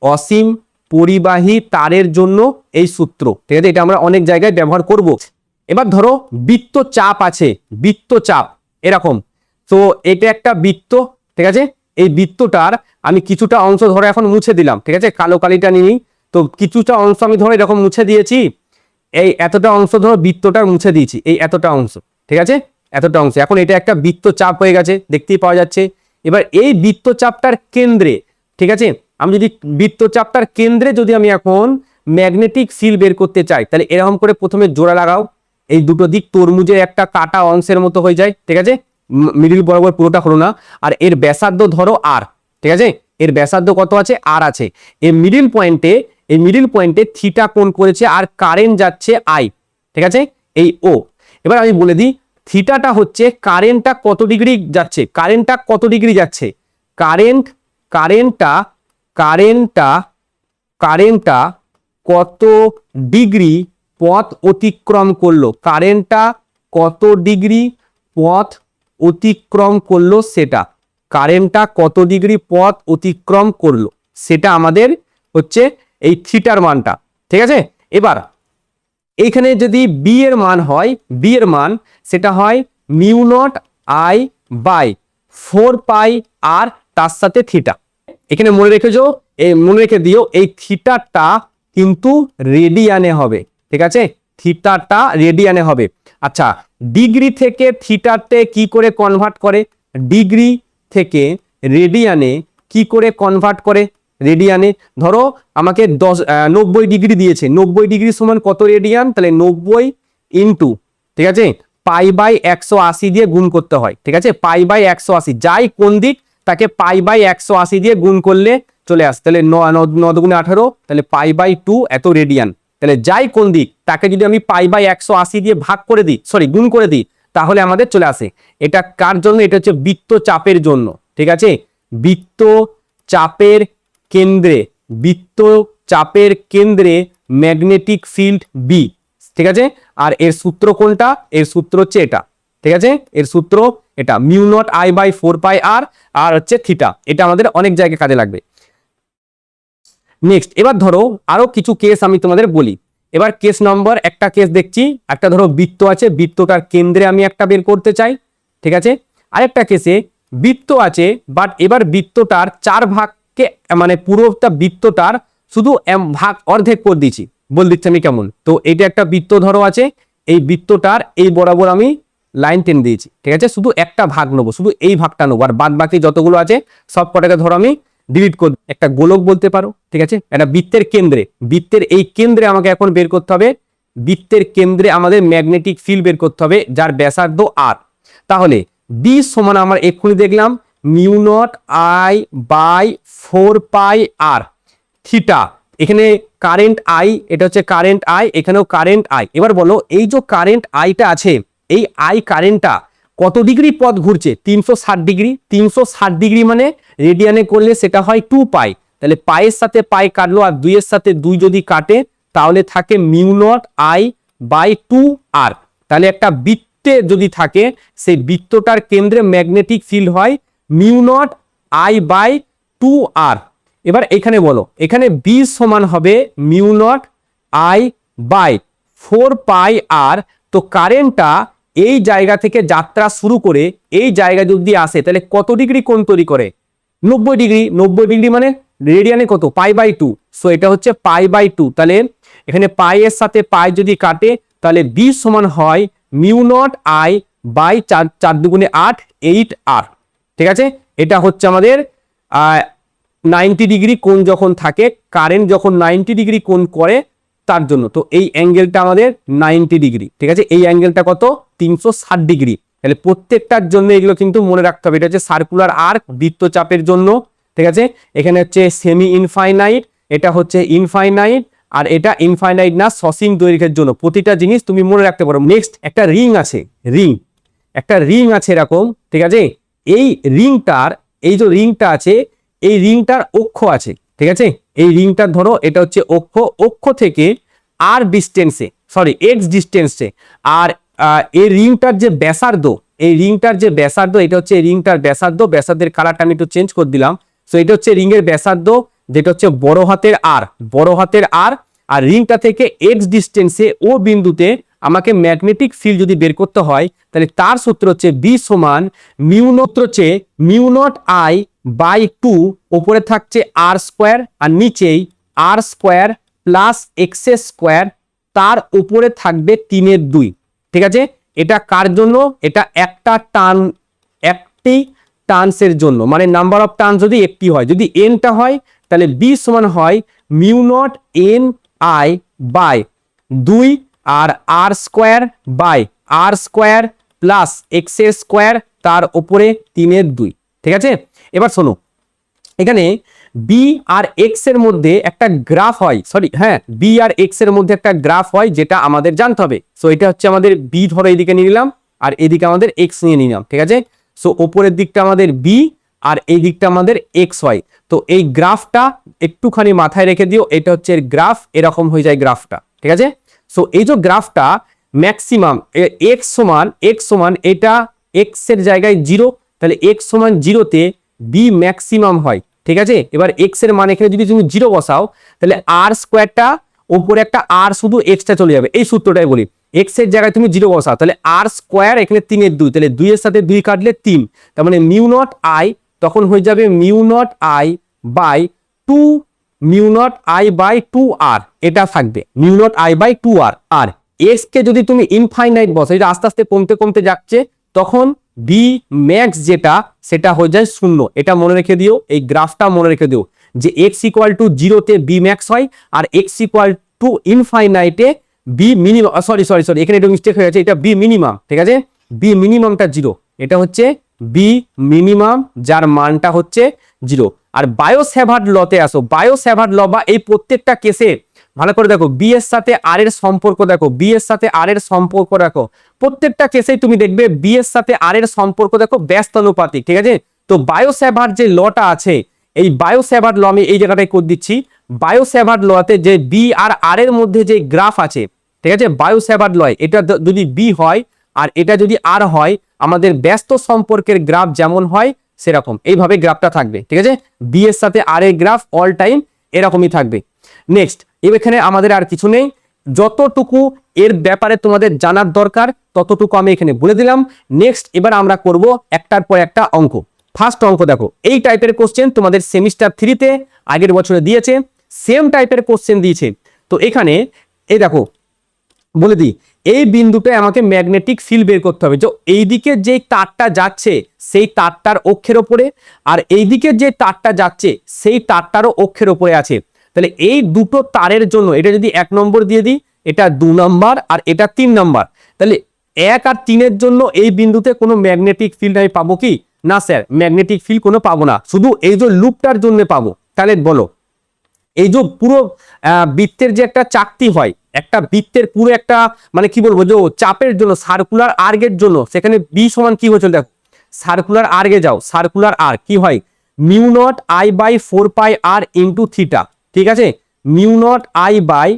অসীম পরিবাহী তারের জন্য এই সূত্র। ঠিক আছে, এটা আমরা অনেক জায়গায় ব্যবহার করব। এবার ধরো বৃত্ত চাপ আছে, বৃত্ত চাপ এরকম, তো এটা একটা বৃত্ত। ঠিক আছে, এই বৃত্তটার আমি কিছুটা অংশ ধরে এখন মুছে দিলাম। ঠিক আছে, কালো কালিটা নিই, তো কিছুটা অংশ আমি ধরে এরকম মুছে দিয়েছি, এই এতটা অংশ ধরো বৃত্তটার মুছে দিয়েছি, এই এতটা অংশ। ঠিক আছে, এতটা অংশ, এখন এটা একটা বৃত্ত চাপ হয়ে গেছে, দেখতেই পাওয়া যাচ্ছে। এবার এই বৃত্তচাপটার কেন্দ্রে, ঠিক আছে, আমি যদি বৃত্তচাপটার কেন্দ্রে যদি আমি এখন ম্যাগনেটিক ফিল্ড বের করতে চাই, তাহলে এরকম করে প্রথমে জোড়া লাগাও, এই দুটো দিক তরমুজের একটা কাটা অংশের মতো হয়ে যায়। ঠিক আছে, মিডিল বরাবর পুরোটা হলো না, আর এর ব্যাসার্ধ ধরো আর। ঠিক আছে, এর ব্যাসার্ধ কত আছে, আর আছে। এই মিডিল পয়েন্টে থিটা কোণ করেছে আর কারেন্ট যাচ্ছে আই। ঠিক আছে, এই ও। এবার আমি বলে দিই থিটাটা হচ্ছে কারেন্টটা কত ডিগ্রি যাচ্ছে, কারেন্টটা কত ডিগ্রি যাচ্ছে, কারেন্টটা কত ডিগ্রি পথ অতিক্রম করলো, কারেন্টটা কত ডিগ্রি পথ অতিক্রম করলো, সেটা কারেন্টটা কত ডিগ্রি পথ অতিক্রম করলো সেটা আমাদের হচ্ছে এই থিটার মানটা। ঠিক আছে, এবার এইখানে যদি বি এর মান হয়, বি এর মান সেটা হয় mu naught I by 4 pi আর তার সাথে থিটা। এখানে মনে রেখে দিও এই থিটাটা কিন্তু রেডিয়ানে হবে। ঠিক আছে, থিটাটা রেডিয়ানে হবে। আচ্ছা, ডিগ্রি থেকে থিটাতে কি করে কনভার্ট করে, ডিগ্রি থেকে রেডিয়ানে কি করে কনভার্ট করে, রেডিয়ানে ধরো আমাকে 90 ডিগ্রি দিয়েছে, 90 ডিগ্রি সমান কত রেডিয়ান, তাহলে 90 ইন্টু, ঠিক আছে, পাই বাই 180 দিয়ে গুণ করতে হয়। ঠিক আছে, পাই বাই 180, যাই কোন দিক তাকে পাই বাই 180 দিয়ে গুণ করলে চলে আসে, তাহলে 9 দুগুণে 18, তাহলে পাই বাই 2 এত রেডিয়ান। তাহলে যাই কোন দিক তাকে যদি আমি পাই বাই 180 দিয়ে ভাগ করে দিই, গুণ করে দিই, তাহলে আমাদের চলে আসে। এটা কার জন্য, এটা হচ্ছে বৃত্ত চাপের জন্য। ঠিক আছে, বৃত্ত চাপের কেন্দ্রে ম্যাগনেটিক ফিল্ড বি। ঠিক আছে, আর এর সূত্র কোনটা, এর সূত্র হচ্ছে এটা। ঠিক আছে, এর সূত্র এটা mu naught I by 4 pi আর হচ্ছে থিটা, এটা আমাদের অনেক জায়গায় কাজে লাগবে। নেক্সট, এবার ধরো আরো কিছু কেস আমি তোমাদের বলি। এবার কেস নম্বর একটা কেস দেখছি, একটা ধরো বৃত্ত আছে, বৃত্তটার কেন্দ্রে আমি একটা বের করতে চাই। ঠিক আছে, আরেকটা কেসে বৃত্ত আছে, বাট এবার বৃত্তটার 4 ভাগকে, মানে পুরোটা বৃত্তটার শুধু ভাগ অর্ধেক করে দিচ্ছি, বল দিচ্ছি আমি কেমন। তো এইটা একটা বৃত্ত ধরো আছে, এই বৃত্তটার এই বরাবর আমি লাইন টেনে দিয়েছি। ঠিক আছে, শুধু একটা ভাগ নেবো, শুধু এই ভাগটা নেবো, আর বাদ বাকি যতগুলো আছে সব কটাকে ধরো আমি ডিলিট করব। একটা গোলক বলতে পারো। ঠিক আছে, এটা বৃত্তের কেন্দ্রে, বৃত্তের এই কেন্দ্রে আমাকে এখন বের করতে হবে, বৃত্তের কেন্দ্রে আমাদের ম্যাগনেটিক ফিল্ড বের করতে হবে যার ব্যাসার্ধ আর। তাহলে বি সমান আমার এক্ষুনি দেখলাম mu naught I by 4 pi R theta, এখানে কারেন্ট আই, এটা হচ্ছে কারেন্ট আই, এখানেও কারেন্ট আই। এবার বলো এই যে কারেন্ট আইটা আছে, এই আই কারেন্টটা কত ডিগ্রি পথ ঘুরছে, 360 ডিগ্রি। 360 ডিগ্রি মানে রেডিয়ানে করলে সেটা হয় 2 পাই, তাহলে পায়ের সাথে পাই কাটলো, আর 2 এর সাথে 2 যদি কাটে তাহলে থাকে মিউ নট আই বাই 2 আর। তাহলে একটা বৃত্তে যদি থাকে, সেই বৃত্তটার কেন্দ্রে ম্যাগনেটিক ফিল্ড হয় মিউ নট আই বাই 2 আর। এবার এখানে বলো, এখানে বি সমান হবে mu naught I by 4 pi আর। তো কারেন্টটা এই জায়গা থেকে যাত্রা শুরু করে এই জায়গা যদি আসে তাহলে কত ডিগ্রি কোণ তৈরি করে? 90 ডিগ্রি। 90 ডিগ্রি মানে রেডিয়ানে কত? π/2। সো এটা হচ্ছে π/2। তাহলে এখানে পাই এর সাথে পাই যদি কাটে তাহলে বি সমান হয় μ0I/4 4 দুগুণে 8 8R। ঠিক আছে, এটা হচ্ছে আমাদের 90 ডিগ্রি কোণ যখন থাকে, কারেন্ট যখন 90 ডিগ্রি কোণ করে তার জন্য। তো এই অ্যাঙ্গেলটা আমাদের 90 ডিগ্রি। ঠিক আছে, এই অ্যাঙ্গেলটা কত? 360 ডিগ্রি। তাহলে প্রত্যেকটার জন্য এগুলো কিন্তু মনে রাখতে হবে। এটা হচ্ছে সার্কুলার আর্ক বৃত্তচাপের জন্য। ঠিক আছে, এখানে হচ্ছে সেমি ইনফাইনাইট, এটা হচ্ছে ইনফাইনাইট, আর এটা ইনফাইনাইট না সসীম দৈর্ঘ্যের জন্য। প্রতিটা জিনিস তুমি মনে রাখতে পারো। নেক্সট একটা রিং আছে, একটা রিং আছে এরকম। ঠিক আছে, এই রিংটার, এই যে রিংটা আছে এই রিংটার অক্ষ আছে। ঠিক আছে, এই রিংটার ধরো এটা হচ্ছে অক্ষ থেকে আর ডিস্টেন্সে, সরি এক্স ডিস্টেন্সে। আর এই রিংটার যে ব্যাসার্ধ, এই রিংটার যে ব্যাসার্ধ, এটা হচ্ছে রিংটার ব্যাসার্ধ। ব্যাসার্ধের কালারটা আমি একটু চেঞ্জ করে দিলাম। সো এটা হচ্ছে রিংয়ের ব্যাসার্ধ, যেটা হচ্ছে বড় হাতের আর, আর রিংটা থেকে এক্স ডিস্টেন্সে ও বিন্দুতে আমাকে ম্যাগনেটিক ফিল্ড যদি বের করতে হয় তাহলে তার সূত্র হচ্ছে বি সমান μ0I/2, উপরে থাকছে r² আর নিচেই r² প্লাস x², তার উপরে থাকবে 3/2। ঠিক আছে, এটা কার জন্য? এটা একটি টার্নসের জন্য, মানে নাম্বার অফ টার্নস যদি একটি হয়, যদি এনটা হয় তাহলে বি সমান হয় μ0NI/2 আর r² প্লাস x² তার উপরে 3/2। ঠিক আছে, এবার শোনো, এখানে বি আর এক্স এর মধ্যে একটা গ্রাফ হয়, বি আর এক্স এর মধ্যে একটা গ্রাফ হয়, যেটা আমাদের জানতে হবে। সো এটা হচ্ছে আমাদের বি, ধরো এইদিকে নিয়ে নিলাম আর এদিকে আমাদের এক্স নিয়ে নিলাম। ঠিক আছে, সো ওপরের দিকটা আমাদের বি আর এই দিকটা আমাদের এক্স হয়। তো এই গ্রাফটা একটুখানি মাথায় রেখে দিও, এটা হচ্ছে গ্রাফ, এরকম হয়ে যায় গ্রাফটা। ঠিক আছে, সো এই যে গ্রাফটা ম্যাক্সিমাম এক্স সমান এটা এক্স এর জায়গায় 0, তাহলে এক্স সমান 0-তে বি ম্যাক্সিমাম হয়। ঠিক আছে, এবার এক্স এর মান এখানে যদি তুমি 0 বসাও তাহলে r²টা উপরে একটা আর, শুধু এক্সটা চলে যাবে। এই সূত্রটাই বলি, এক্স এর জায়গায় তুমি 0 বসাও তাহলে r², এখানে 3/2, তাহলে 2 এর সাথে 2 কাটলে 3, তার মানে μ0I তখন হয়ে যাবে μ0I/2r, এটা থাকবে μ0I/2r। আর এক্স কে যদি তুমি ইনফাইনাইট বসাও, এটা আস্তে আস্তে কমতে কমতে যাচ্ছে, তখন বি ম্যাক্স যেটা সেটা হয়ে যায় 0। এটা মনে রেখে দিও, এই গ্রাফটা মনে রেখে দিও যে x = 0-তে বি ম্যাক্স হয় আর x = ইনফাইনাইটে বি মিনিমাম, সরি এখানে একটু মিস্টেক হয়ে গেছে, এটা বি মিনিমাম। ঠিক আছে, বি মিনিমামটা 0, এটা হচ্ছে বি মিনিমাম যার মানটা হচ্ছে 0। আর বায়োস্যাভার্ট লতে আসো, বায়োস্যাভার্ট ল বা এই প্রত্যেকটা কেসে ভালো করে দেখো, বি এর সাথে আর এর সম্পর্ক দেখো, বি এর সাথে আর এর সম্পর্ক রাখো, প্রত্যেকটা কেসেই তুমি দেখবে বি এর সাথে আর এর সম্পর্ক দেখো ব্যস্তানুপাতিক। ঠিক আছে, তো বায়োস্যাভার্ট যে লটা আছে, এই বায়োস্যাভার্ট ল আমি এই জায়গাটায় করে দিচ্ছি। বায়োস্যাভার্ট লতে যে বি আর আর এর মধ্যে যে গ্রাফ আছে, ঠিক আছে, বায়োস্যাভার্ট লয়, এটা যদি বি হয় আর এটা যদি আর হয়, আমাদের ব্যস্ত সম্পর্কের গ্রাফ যেমন হয় সেরকম এইভাবে গ্রাফটা থাকবে। ঠিক আছে, বি এর সাথে আর এর গ্রাফ অল টাইম এরকমই থাকবে। নেক্সট, এখানে আমাদের আর কিছু নেই, যতটুকু এর ব্যাপারে তোমাদের জানার দরকার ততটুকু আমি এখানে বলে দিলাম। নেক্সট, এবার আমরা করব একটার পর একটা অঙ্ক। ফার্স্ট অঙ্ক দেখো, এই টাইপের কোশ্চেন তোমাদের সেমিস্টার 3-তে আগের বছরে দিয়েছে, সেম টাইপের কোশ্চেন দিয়েছে। তো এখানে এই দেখো বলে দিই, এই বিন্দুটায় আমাকে ম্যাগনেটিক ফিল্ড বের করতে হবে। যে এইদিকে যে তারটা যাচ্ছে সেই তারটার অক্ষের ওপরে, আর এইদিকে যে তারটা যাচ্ছে সেই তারটারও অক্ষের ওপরে আছে। তাহলে এই দুটো তারের জন্য এটা যদি 1 নম্বর দিয়ে দিই, এটা 2 নম্বর আর এটা 3 নম্বর, তাহলে 1 আর 3-এর জন্য এই বিন্দুতে কোনো ম্যাগনেটিক ফিল্ড আমি পাবো কি? না স্যার, ম্যাগনেটিক ফিল্ড কোনো পাবো না, শুধু এই যে লুপটার জন্য পাবো। তাহলে বলো, এই যে পুরো বৃত্তের যে একটা চাকতি হয়, একটা বৃত্তের পুরো একটা মানে কি বলবো, যে চাপের জন্য সার্কুলার আর্গের জন্য, সেখানে বি সমান কি হয়েছিল দেখো, সার্কুলার আর্গে যাও, সার্কুলার আর্গ কি হয়, μ0I/4πr ইন্টু থিটা। ঠিক আছে, μ0I/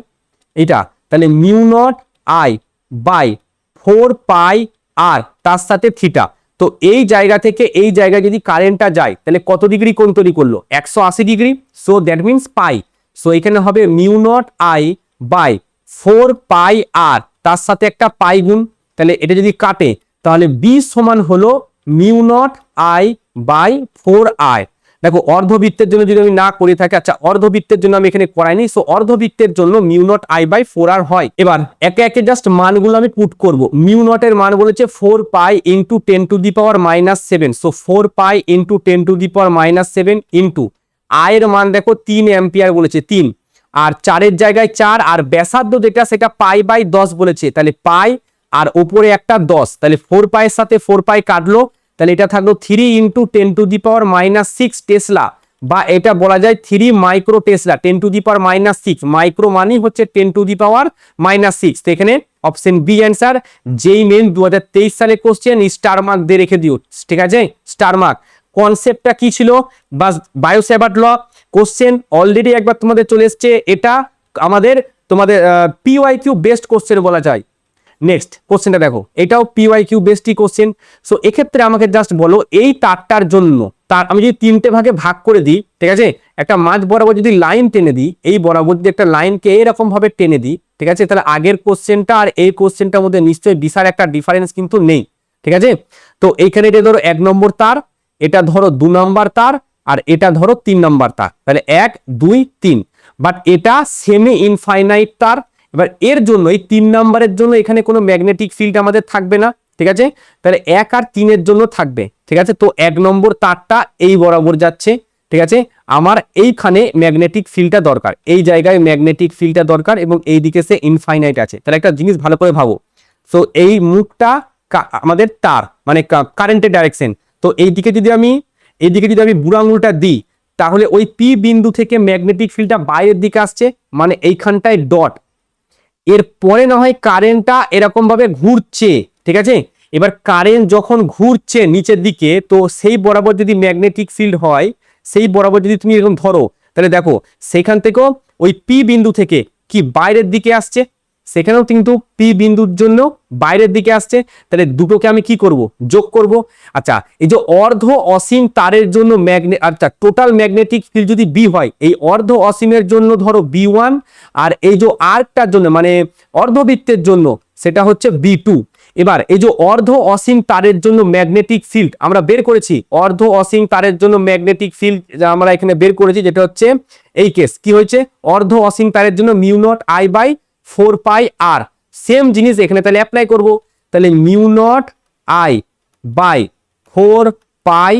এটা, তাহলে μ0I/4πr তার সাথে থিটা। তো এই জায়গা থেকে এই জায়গায় যদি কারেন্টটা যায় তাহলে কত ডিগ্রি কোণ তৈরি করলো? 180 degree. So that means pi. So এখানে হবে μ0I/4πr তার সাথে একটা পাই গুণ তাহলে এটা যদি কাটে তাহলে বি সমান হলো mu naught I by 4r। দেখো অর্ধবৃত্তের জন্য যদি আমি না করে থাকি, আচ্ছা অর্ধবৃত্তের জন্য আমি এখানে করাইনি, সো অর্ধবৃত্তের জন্য mu naught I by 4r হয়। এবার একে একে জাস্ট মানগুলো আমি পুট করব। মিউ নটের মান বলেছে 4 pi into 10 to the power -7, so 4 pi into 10 to the power -7 into আয়ের মান দেখো 3 অ্যাম্পিয়ার বলেছে 3, আর 4 জায়গায় 4, আর ব্যাসার্ধ যেটা সেটা পাই বাই 10 বলেছে, তাহলে পাই আর উপরে একটা 10, তাহলে 4 পাইয়ের সাথে 4 পাই কাটলো, তাহলে এটা থাকলো 3 into 10 to the power -6 tesla, বা এটা বলা যায় 3 micro tesla. 10 to the power -6 micro মানি হচ্ছে 10 টু দি পাওয়ার -6। তো এখানে অপশন বি অ্যান্সার। যেই মেন 2023 সালে কোশ্চেন, স্টার মার্ক দিয়ে রেখে দিও, ঠিক আছে, স্টার মার্ক। কনসেপ্টটা কি ছিল, বাস বায়োসেভার্ট ল কোশ্চেন অলরেডি একবার তোমাদের চলে এসছে, এটা আমাদের তোমাদের পিওয়াইকিউ বেস্ট কোশ্চেন বলা যায়। নেক্সট কোশ্চেনটা দেখো, এটাও পিওয়াইকিউ বেস্টই কোশ্চেন। সো এক্ষেত্রে আমাকে জাস্ট বলো এই তারটার জন্য, তার আমি যদি 3টে ভাগে ভাগ করে দিই, ঠিক আছে, একটা মাঝ বরাবর যদি লাইন টেনে দিই, এই বরাবর যদি একটা লাইনকে এরকম ভাবে টেনে দিই, ঠিক আছে, তাহলে আগের কোশ্চেনটা আর এই কোশ্চেনটার মধ্যে নিশ্চয়ই বিশাল একটা ডিফারেন্স কিন্তু নেই, ঠিক আছে। তো এইখানে এটা ধরো 1 নম্বর তার, এটা ধরো 2 নম্বর তার, আর এটা ধরো 3 নম্বর তার, তাহলে 1 2 3, বাট এটা সেমি ইনফাইনাইট তার। এবার এর জন্য এই 3 নম্বরের জন্য এখানে কোনো ম্যাগনেটিক ফিল্ড আমাদের থাকবে না, ঠিক আছে, তাহলে 1 আর 3 এর জন্য থাকবে, ঠিক আছে। তো 1 নম্বর তারটা এই বরাবর যাচ্ছে, ঠিক আছে, আমার এইখানে ম্যাগনেটিক ফিল্ডটা দরকার, এই জায়গায় ম্যাগনেটিক ফিল্ডটা দরকার, এবং এই দিকে সে ইনফাইনাইট আছে। তাহলে একটা জিনিস ভালো করে ভাবো, সো এই মুখটা আমাদের তার মানে কারেন্টের ডাইরেকশন, তো এইদিকে যদি আমি বুড়ো আঙুলটা দিই, তাহলে ওই পি বিন্দু থেকে ম্যাগনেটিক ফিল্ডটা বাইরের দিকে আসছে, মানে এইখানটায় ডট, এর পরে না হয় কারেন্টটা এরকম ভাবে ঘুরছে, ঠিক আছে। এবার কারেন্ট যখন ঘুরছে নিচের দিকে, তো সেই বরাবর যদি ম্যাগনেটিক ফিল্ড হয়, সেই বরাবর যদি তুমি এরকম ধরো, তাহলে দেখো সেখান থেকেও ওই পি বিন্দু থেকে কি বাইরের দিকে আসছে, সেখানেও কিন্তু পি বিন্দুর জন্য বাইরের দিকে আসছে, তাহলে দুটোকে আমি কি করব, যোগ করব। আচ্ছা এই যে অর্ধ অসীম তারের জন্য আচ্ছা টোটাল ম্যাগনেটিক ফিল্ড যদি বি হয়, এই অর্ধ অসীমের জন্য ধরো বি1, আর এই যে আর্কটার জন্য মানে অর্ধবৃত্তের জন্য সেটা হচ্ছে বি2। এবার এই যে অর্ধ অসীম তারের জন্য ম্যাগনেটিক ফিল্ড আমরা বের করেছি, অর্ধ অসীম তারের জন্য ম্যাগনেটিক ফিল্ড আমরা এখানে বের করেছি, যেটা হচ্ছে এই কেস কি হয়েছে, অর্ধ অসীম তারের জন্য mu naught I by 4 pi R. Same জিনিস এখানে তাহলে অ্যাপ্লাই করব, তাহলে mu naught I by 4 pi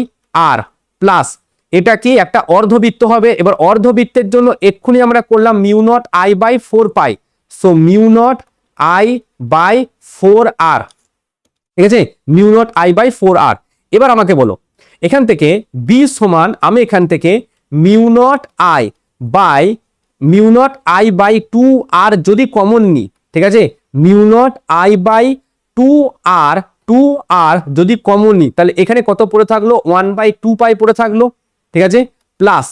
R plus এটা কি একটা অর্ধবৃত্ত হবে। এবার অর্ধবৃত্তের জন্য এক্ষুনি আমরা করলাম mu naught I by 4 pi, so mu naught I by 4 R, ঠিক আছে, mu naught I by 4 R. এবার আমাকে বলো এখান থেকে বি সমান, আমি এখান থেকে মিউ নট আই বাই 2 আর যদি কমন নিই, ঠিক আছে, মিউ নট আই বাই 2 আর যদি কমন নিই, তাহলে এখানে কত পড়ে থাকলো, 1/2 পাই পড়ে থাকলো, ঠিক আছে, plus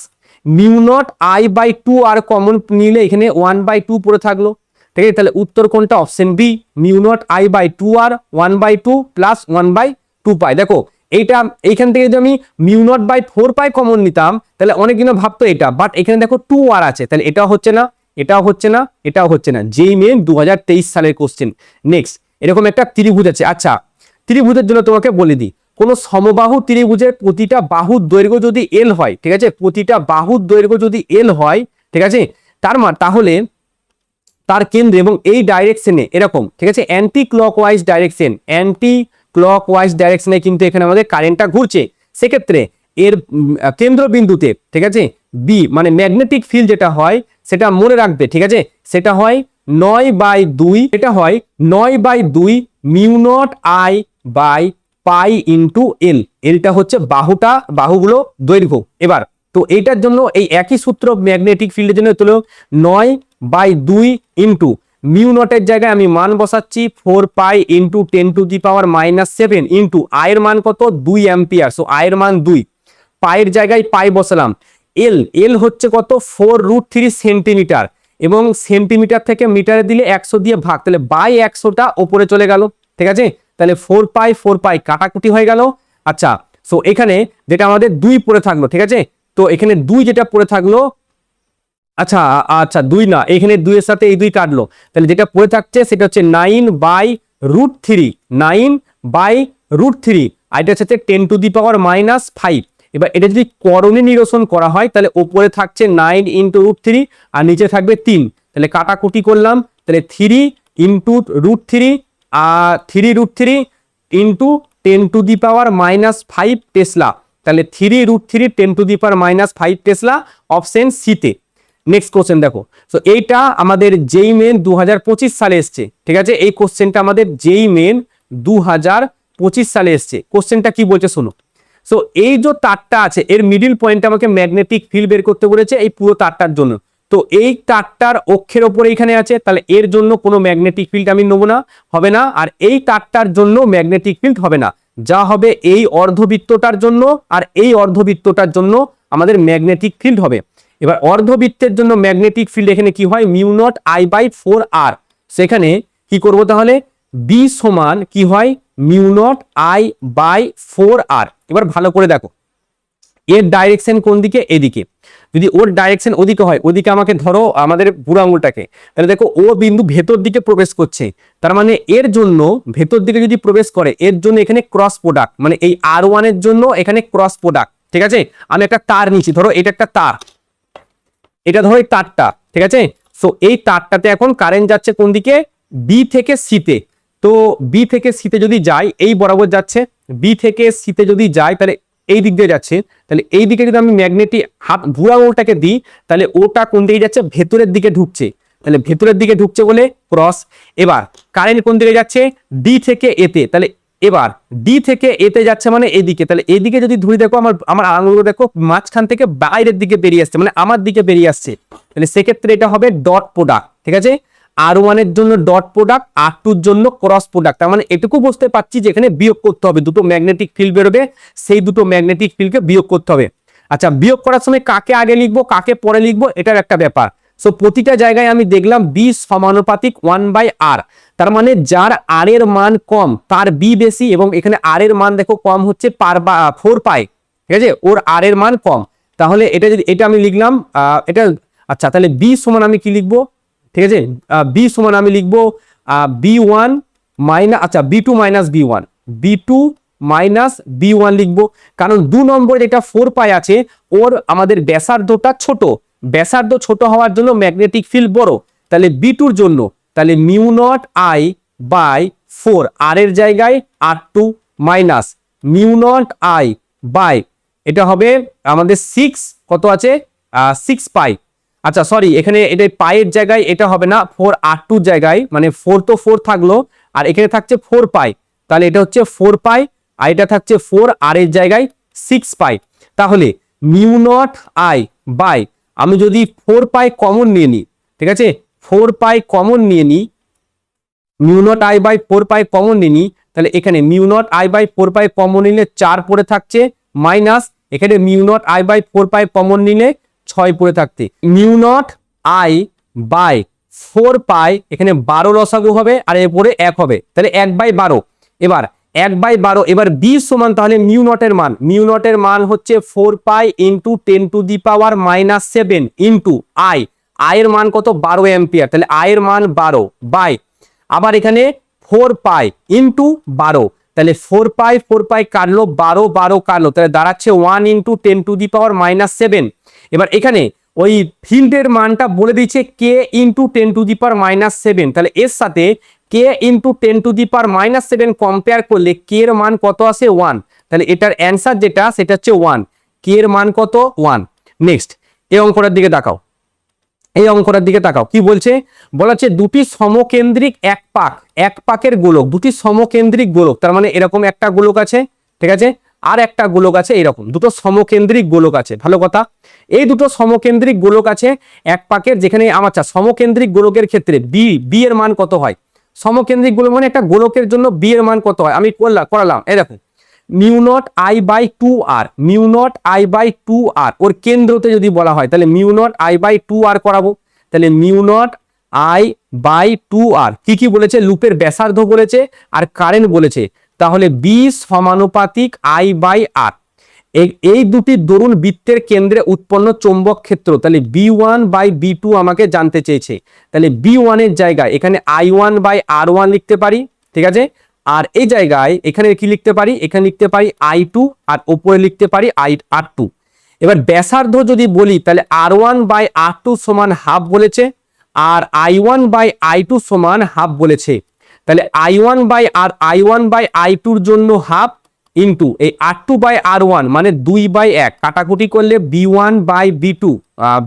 mu naught I by 2 R common নিলে এখানে 1/2 পড়ে থাকলো, ঠিক আছে। তাহলে উত্তর কোনটা, option B, mu naught I by 2 R 1/2 plus 1/2 pi. দেখো এইটা এইখান থেকে যদি আমি mu naught by 4 pi common নিতাম, তাহলে অনেকদিনও ভাবতো এটা, বাট এখানে দেখো 2 আর আছে, তাহলে এটাও হচ্ছে না, এটাও হচ্ছে না, এটাও হচ্ছে না। যেই মেন 2023 সালের কোশ্চেন। নেক্সট এরকম একটা ত্রিভুজ আছে, আচ্ছা ত্রিভুজের জন্য তোমাকে বলে দিই, কোন সমবাহু ত্রিভুজের প্রতিটা বাহুর দৈর্ঘ্য যদি এল হয়, ঠিক আছে, প্রতিটা বাহুর দৈর্ঘ্য যদি এল হয়, ঠিক আছে, তাহলে তার কেন্দ্রে এবং এই ডাইরেকশনে এরকম, ঠিক আছে, অ্যান্টি ক্লকওয়াইজ ডাইরেকশনে কিন্তু এখানে আমাদের কারেন্টটা ঘুরছে, সেক্ষেত্রে এর কেন্দ্রবিন্দুতে, ঠিক আছে, বি মানে ম্যাগনেটিক ফিল্ড যেটা হয় সেটা মনে রাখবে, ঠিক আছে, সেটা হয় 9/2, এটা হয় 9/2 mu naught I by pi into L. এলটা হচ্ছে বাহুগুলো দৈর্ঘ্য। এবার তো এইটার জন্য এই একই সূত্র ম্যাগনেটিক ফিল্ডের জন্য হলো 9/2 ইন্টু মিউ নটের জায়গায় আমি মান বসাচ্ছি 4 pi into 10 to the power -7 into আয়ের মান কত, 2 অ্যাম্পিয়ার, সো আয়ের মান 2, পায়ের জায়গায় পাই বসালাম, এল হচ্ছে কত 4√3 সেন্টিমিটার, এবং সেন্টিমিটার থেকে মিটারে দিলে 100 দিয়ে ভাগ, তাহলে বাই 100টা ওপরে চলে গেল, ঠিক আছে, তাহলে 4 পাই কাটাকুটি হয়ে গেল। আচ্ছা সো এখানে যেটা আমাদের 2 পড়ে থাকলো, ঠিক আছে, তো এখানে 2 যেটা পড়ে থাকলো, আচ্ছা 2 না, এখানে 2 এর সাথে এই 2 কাটলো, তাহলে যেটা পড়ে থাকছে সেটা হচ্ছে 9/2 √3, 9/√3, আর এটা হচ্ছে 10⁻⁻5। এবার এটা যদি করণে নিরসন করা হয় তাহলে ওপরে থাকছে 9 × √3 আর নিচে থাকবে 3, তাহলে কাটাকুটি করলাম, তাহলে 3 × √3 আর 3√3 × 10⁻⁻5 টেসলা, তাহলে 3√3 10⁻⁻5 টেসলা, অপশন সিতে। নেক্সট কোশ্চেন দেখো, তো এইটা আমাদের যেই মেন 2025 সালে এসছে, ঠিক আছে, এই কোশ্চেনটা আমাদের যেই মেন 2025 সালে এসছে। কোশ্চেনটা কি বলছে শোনো। সো এই যে তারটা আছে এর মিডিল পয়েন্টে আমাকে ম্যাগনেটিক ফিল্ড বের করতে বলেছে এই পুরো তারটার জন্য। তো এই তারটার অক্ষের ওপরে এখানে আছে, তাহলে এর জন্য কোনো ম্যাগনেটিক ফিল্ড আমি নেবো না, হবে না। আর এই তারটার জন্য ম্যাগনেটিক ফিল্ড হবে না, যা হবে এই অর্ধবৃত্তটার জন্য আর এই অর্ধবৃত্তটার জন্য আমাদের ম্যাগনেটিক ফিল্ড হবে। এবার অর্ধবৃত্তের জন্য ম্যাগনেটিক ফিল্ড এখানে কি হয়, μ0I/4r। সেখানে কি করব তাহলে, বি সমান কি হয়, μ0I/4r। এবার ভালো করে দেখো, এর ডাইরেকশন কোন দিকে, এদিকে। যদি ওর ডাইরেকশন ওদিকে হয়, ওদিকে আমাকে ধরো আমাদের বুড়ো আঙুলটাকে, তাহলে দেখো ও বিন্দু ভেতর দিকে প্রবেশ করছে, তার মানে এর জন্য ভেতর দিকে যদি প্রবেশ করে এর জন্য এখানে ক্রস প্রোডাক্ট, মানে এই R1 এর জন্য এখানে ক্রস প্রোডাক্ট, ঠিক আছে। আমি একটা তার নিচ্ছি, ধরো এটা একটা তার, এটা ধরো এই তারটা, ঠিক আছে। সো এই তারটাতে এখন কারেন্ট যাচ্ছে কোন দিকে, বি থেকে সিতে। তো বি থেকে সিতে যদি যাই, এই বরাবর যাচ্ছে, বি থেকে সিতে যদি যাই তাহলে এই দিক দিয়ে যাচ্ছে, তাহলে এই দিকে যদি আমি ম্যাগনেটিক হাত বুড়া আঙুলটাকে দিই তাহলে ওটা কোন দিকে যাচ্ছে, ভেতরের দিকে ঢুকছে, তাহলে ভেতরের দিকে ঢুকছে বলে ক্রস। এবার কারেন্ট কোন দিকে যাচ্ছে, ডি থেকে এতে, তাহলে এবার ডি থেকে এতে যাচ্ছে মানে এদিকে, তাহলে এদিকে যদি ধরি দেখো আমার আঙুলগুলো দেখো মাঝখান থেকে বাইরের দিকে বেরিয়ে আসছে, মানে আমার দিকে বেরিয়ে আসছে, তাহলে সেক্ষেত্রে এটা হবে ডট প্রোডাক্ট, ঠিক আছে। R1 এর জন্য ডট প্রোডাক্ট, R2 এর জন্য ক্রস প্রোডাক্ট। তার মানে এটুকু বুঝতে পারছি যে এখানে বিয়োগ করতে হবে, দুটো ম্যাগনেটিক ফিল্ড বেরোবে, সেই দুটো ম্যাগনেটিক ফিল্ডকে বিয়োগ করতে হবে। আচ্ছা, বিয়োগ করার সময় কাকে আগে লিখবো কাকে পরে লিখবো এটার একটা ব্যাপার। সো প্রতিটা জায়গায় আমি দেখলাম বি সমানুপাতিক 1/r, তার মানে যার আর এর মান কম তার বি বেশি, এবং এখানে আর এর মান দেখো কম হচ্ছে 4π, ঠিক আছে, ওর আর এর মান কম। তাহলে এটা যদি এটা আমি লিখলাম এটা, আচ্ছা তাহলে বি সমান আমি কি লিখবো, ঠিক আছে, বি সমান আমি লিখবো B1 মাইনাস, আচ্ছা B2 minus B1, B2 minus B1 লিখবো, কারণ 2 নম্বরে যেটা 4π আছে ওর আমাদের ব্যাসার্ধটা ছোট, ব্যাসার্ধ ছোট হওয়ার জন্য ম্যাগনেটিক ফিল্ড বড়, তাহলে B2 এর জন্য তাহলে μ0I/4, আর এর জায়গায় R2 মাইনাস μ0I বাই, এটা হবে আমাদের 6, কত আছে 6π। আচ্ছা সরি, এখানে এটা পায়ের জায়গায় এটা হবে না, 4R2 জায়গায়, মানে 4 তো 4 থাকলো আর এখানে থাকছে 4π, তাহলে এটা হচ্ছে 4π আর এটা থাকছে 4 আর এর জায়গায় 6π। তাহলে μ0I বাই, আমি যদি 4π কমন নিয়ে নিই, ঠিক আছে, 4π কমন নিয়ে নিই, μ0I/4π কমন নিয়ে নিই, তাহলে এখানে μ0I/4π কমন নিলে 4 পড়ে থাকছে, মাইনাস এখানে μ0I/4π কমন নিলে 6 পড়ে থাকতে, μ0I/4π এখানে 12 লসাগু হবে আর এরপরে 1 হবে, তাহলে 1/12। এবার 1/12, এবার বি সমান তাহলে μ0 এর মান, μ0 এর মান হচ্ছে 4π × 10⁻⁻7 ইন্টু আই, এর মান কত 12 অ্যাম্পিয়ার, তাহলে এর মান 12 বাই, আবার এখানে 4π ইন্টু 12, তাহলে 4π কাটলো, 12 কাটলো, তাহলে দাঁড়াচ্ছে 1 × 10⁻⁻7। এবার এখানে ওই ফিল্ডের মানটা বলে দিচ্ছে k × 10⁻⁻7, তাহলে এর সাথে k × 10⁻⁻7 কম্পেয়ার করলে k এর মান কত আসে 1, তাহলে এটার অ্যান্সার যেটা সেটা হচ্ছে 1, k এর মান কত 1। নেক্সট এই অঙ্কটার দিকে তাকাও, এই অঙ্কটার দিকে তাকাও কি বলছে, বলা হচ্ছে দুটি সমকেন্দ্রিক এক পাকের গোলক, দুটি সমকেন্দ্রিক গোলক, তার মানে এরকম একটা গোলক আছে, ঠিক আছে, আর একটা গোলক আছে, এরকম দুটো সমকেন্দ্রিক গোলক আছে। ভালো কথা, এই দুটো সমকেন্দ্রিক গোলক আছে এক পাকের, যেখানে আমার সমকেন্দ্রিক গোলকের ক্ষেত্রে বি এর মান কত হয়, সমকেন্দ্রিক গোলক মানে একটা গোলকের জন্য বি এর মান কত হয়, আমি করালাম এই দেখো μ0I/2r, μ0I/2r, ওর কেন্দ্রতে যদি বলা হয় তাহলে μ0I/2r করাবো, তাহলে μ0I/2r কি কি বলেছে, লুপের ব্যাসার্ধ বলেছে আর কারেন্ট বলেছে, তাহলে বি সমানুপাতিক I/r। এই দুটি দরুন বৃত্তের কেন্দ্রে উৎপন্ন চৌম্বক ক্ষেত্র, তাহলে B1/B2 আমাকে জানতে চেয়েছে, তাহলে B1 এর জায়গায় এখানে I1/R1 লিখতে পারি, ঠিক আছে। আর এই জায়গায় এখানে কি লিখতে পারি, এখানে লিখতে পারি I2 আর ওপরে লিখতে পারি R2। এবার ব্যাসার্ধ যদি বলি তাহলে R1/R2 সমান হাফ বলেছে, আর I1/I2 সমান হাফ বলেছে। তাহলে I1/I2 জন্য হাফ ইন্টু এই R2/R1 মানে 2/1 কাটাকুটি করলে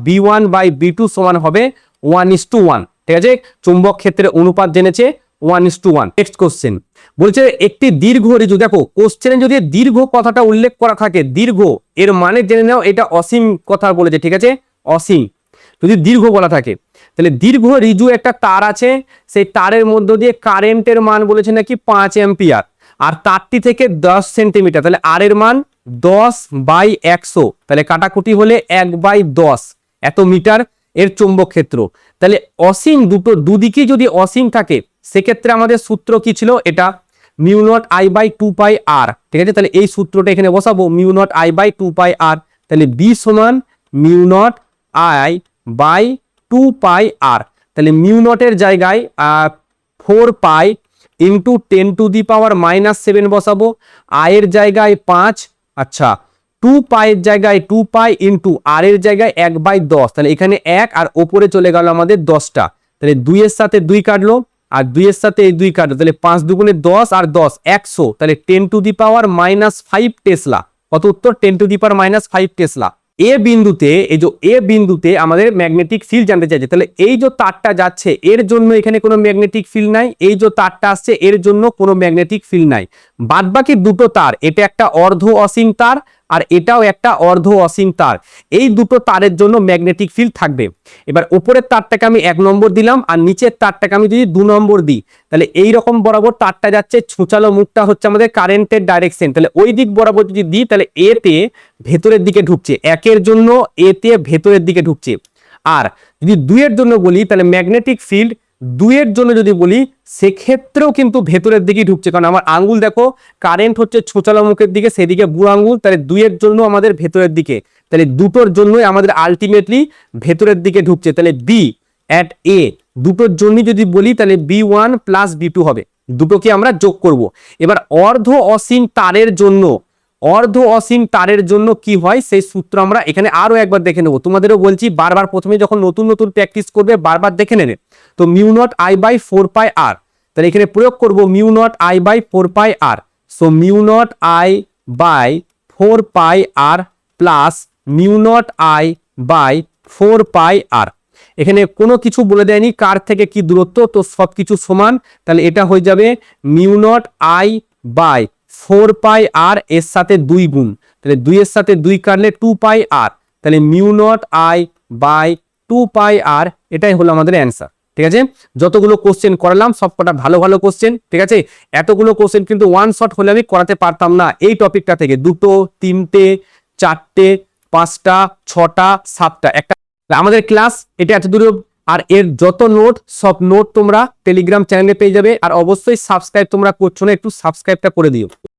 B1/B2 সমান হবে 1:1। ঠিক আছে, চুম্বক ক্ষেত্রের অনুপাত জেনেছে 1:1। নেক্সট কোশ্চেন বলছে একটি দীর্ঘ ঋজু, দেখো কোশ্চেনে যদি দীর্ঘ কথাটা উল্লেখ করা থাকে, দীর্ঘ এর মানে জেনে নাও এটা অসীম কথা বলেছে। ঠিক আছে, অসীম যদি দীর্ঘ বলা থাকে, তাহলে দীর্ঘ ঋজু একটা তার আছে, সেই তারের মধ্য দিয়ে কারেন্টের মান বলেছে নাকি 5 অ্যাম্পিয়ার, আর তারটি থেকে 10 সেন্টিমিটার, তাহলে আর এর মান 10/100, তাহলে কাটাকুটি হলে 1/10 এত মিটার এর চৌম্বক ক্ষেত্র। তাহলে অসীম দুদিকে যদি অসীম থাকে সেক্ষেত্রে আমাদের সূত্র কি ছিল, এটা μ0I/2πr। ঠিক আছে, তাহলে এই সূত্রটা এখানে বসাবো μ0I/2πr। তাহলে B সমান μ0I/2πr। তাহলে μ0 এর জায়গায় 4π ইন্টু 10⁻⁻7 বসাবো, এর জায়গায় 5, আচ্ছা 2π এর জায়গায় 2π ইন্টু আর এর জায়গায় 1/10, তাহলে এখানে 1 আর ওপরে চলে গেল আমাদের 10টা, তাহলে 2 এর সাথে 2 কাটলো আর 2 এর সাথে এই 2 কাটলো, তাহলে 5 দুগুণে 10 আর 10 100, তাহলে 10⁻⁵ টেসলা। কত উত্তর? 10⁻⁵ টেসলা। এ বিন্দুতে আমাদের ম্যাগনেটিক ফিল্ড জানতে চাইছে, তাহলে এই যে তারটা যাচ্ছে এর জন্য এখানে কোনো ম্যাগনেটিক ফিল্ড নাই, এই যে তারটা আসছে এর জন্য কোনো ম্যাগনেটিক ফিল্ড নাই। বাদবাকি দুটো তার, এটা একটা অর্ধ অসীম তার আর এটাও একটা অর্ধ অসীম তার, এই দুটো তারের জন্য ম্যাগনেটিক ফিল্ড থাকবে। এবার উপরের তারটাকে আমি 1 নম্বর দিলাম আর নিচের তারটাকে আমি যদি 2 নম্বর দিই, তাহলে এই রকম বরাবর তারটা যাচ্ছে, ছুঁচালো মুখটা হচ্ছে আমাদের কারেন্টের ডাইরেকশন, তাহলে ওই দিক বরাবর যদি দিই তাহলে এতে ভেতরের দিকে ঢুকছে, 1 এর জন্য এতে ভেতরের দিকে ঢুকছে। আর যদি 2 এর জন্য বলি তাহলে ম্যাগনেটিক ফিল্ড 2 এর জন্য যদি বলি সেক্ষেত্রেও কিন্তু ভেতরের দিকে ঢুকছে, কারণ আমার আঙ্গুল দেখো কারেন্ট হচ্ছে ছোচালো মুখের দিকে, সেদিকে বুড়ো আঙ্গুল, তাহলে 2 এর জন্য আমাদের ভেতরের দিকে, তাহলে দুটোর জন্যই আমাদের আলটিমেটলি ভেতরের দিকে ঢুকছে। তাহলে বি অ্যাট এ দুটোর জন্য যদি বলি তাহলে B1 + B2 হবে, দুটোকে আমরা যোগ করব। এবার অর্ধ অসীম তারের জন্য কি হয় সেই সূত্র আমরা এখানে আরো একবার দেখে নেব, তোমাদেরও বলছি বারবার প্রথমে যখন নতুন প্র্যাকটিস করবে বারবার দেখে নেবে। তো μ0I/4πr, তাহলে এখানে প্রয়োগ করব μ0I/4πr, so μ0I/4πr plus μ0I/4πr। এখানে কোনো কিছু বলে দেয়নি কার থেকে কি দূরত্ব, তো সবকিছু সমান, তাহলে এটা হয়ে যাবে μ0I/4πr এর সাথে 2 গুণ, তাহলে 2 এর সাথে 2 কাটলে 2πr, তাহলে μ0I/2πr, এটাই হলো আমাদের অ্যান্সার। ঠিক আছে, যতগুলো কোশ্চেন করালাম সবকটা ভালো কোশ্চেন। ঠিক আছে, এতগুলো কোশ্চেন কিন্তু ওয়ান শট হলে আমি করাতে পারতাম না এই টপিকটা থেকে, 2, 3, 4, 5, 6, 7টা একটা আমাদের ক্লাস এটা এত দূর। আর এর যত নোট সব নোট তোমরা টেলিগ্রাম চ্যানেলে পেয়ে যাবে। আর অবশ্যই সাবস্ক্রাইব তোমরা করছো না, একটু সাবস্ক্রাইবটা করে দিও।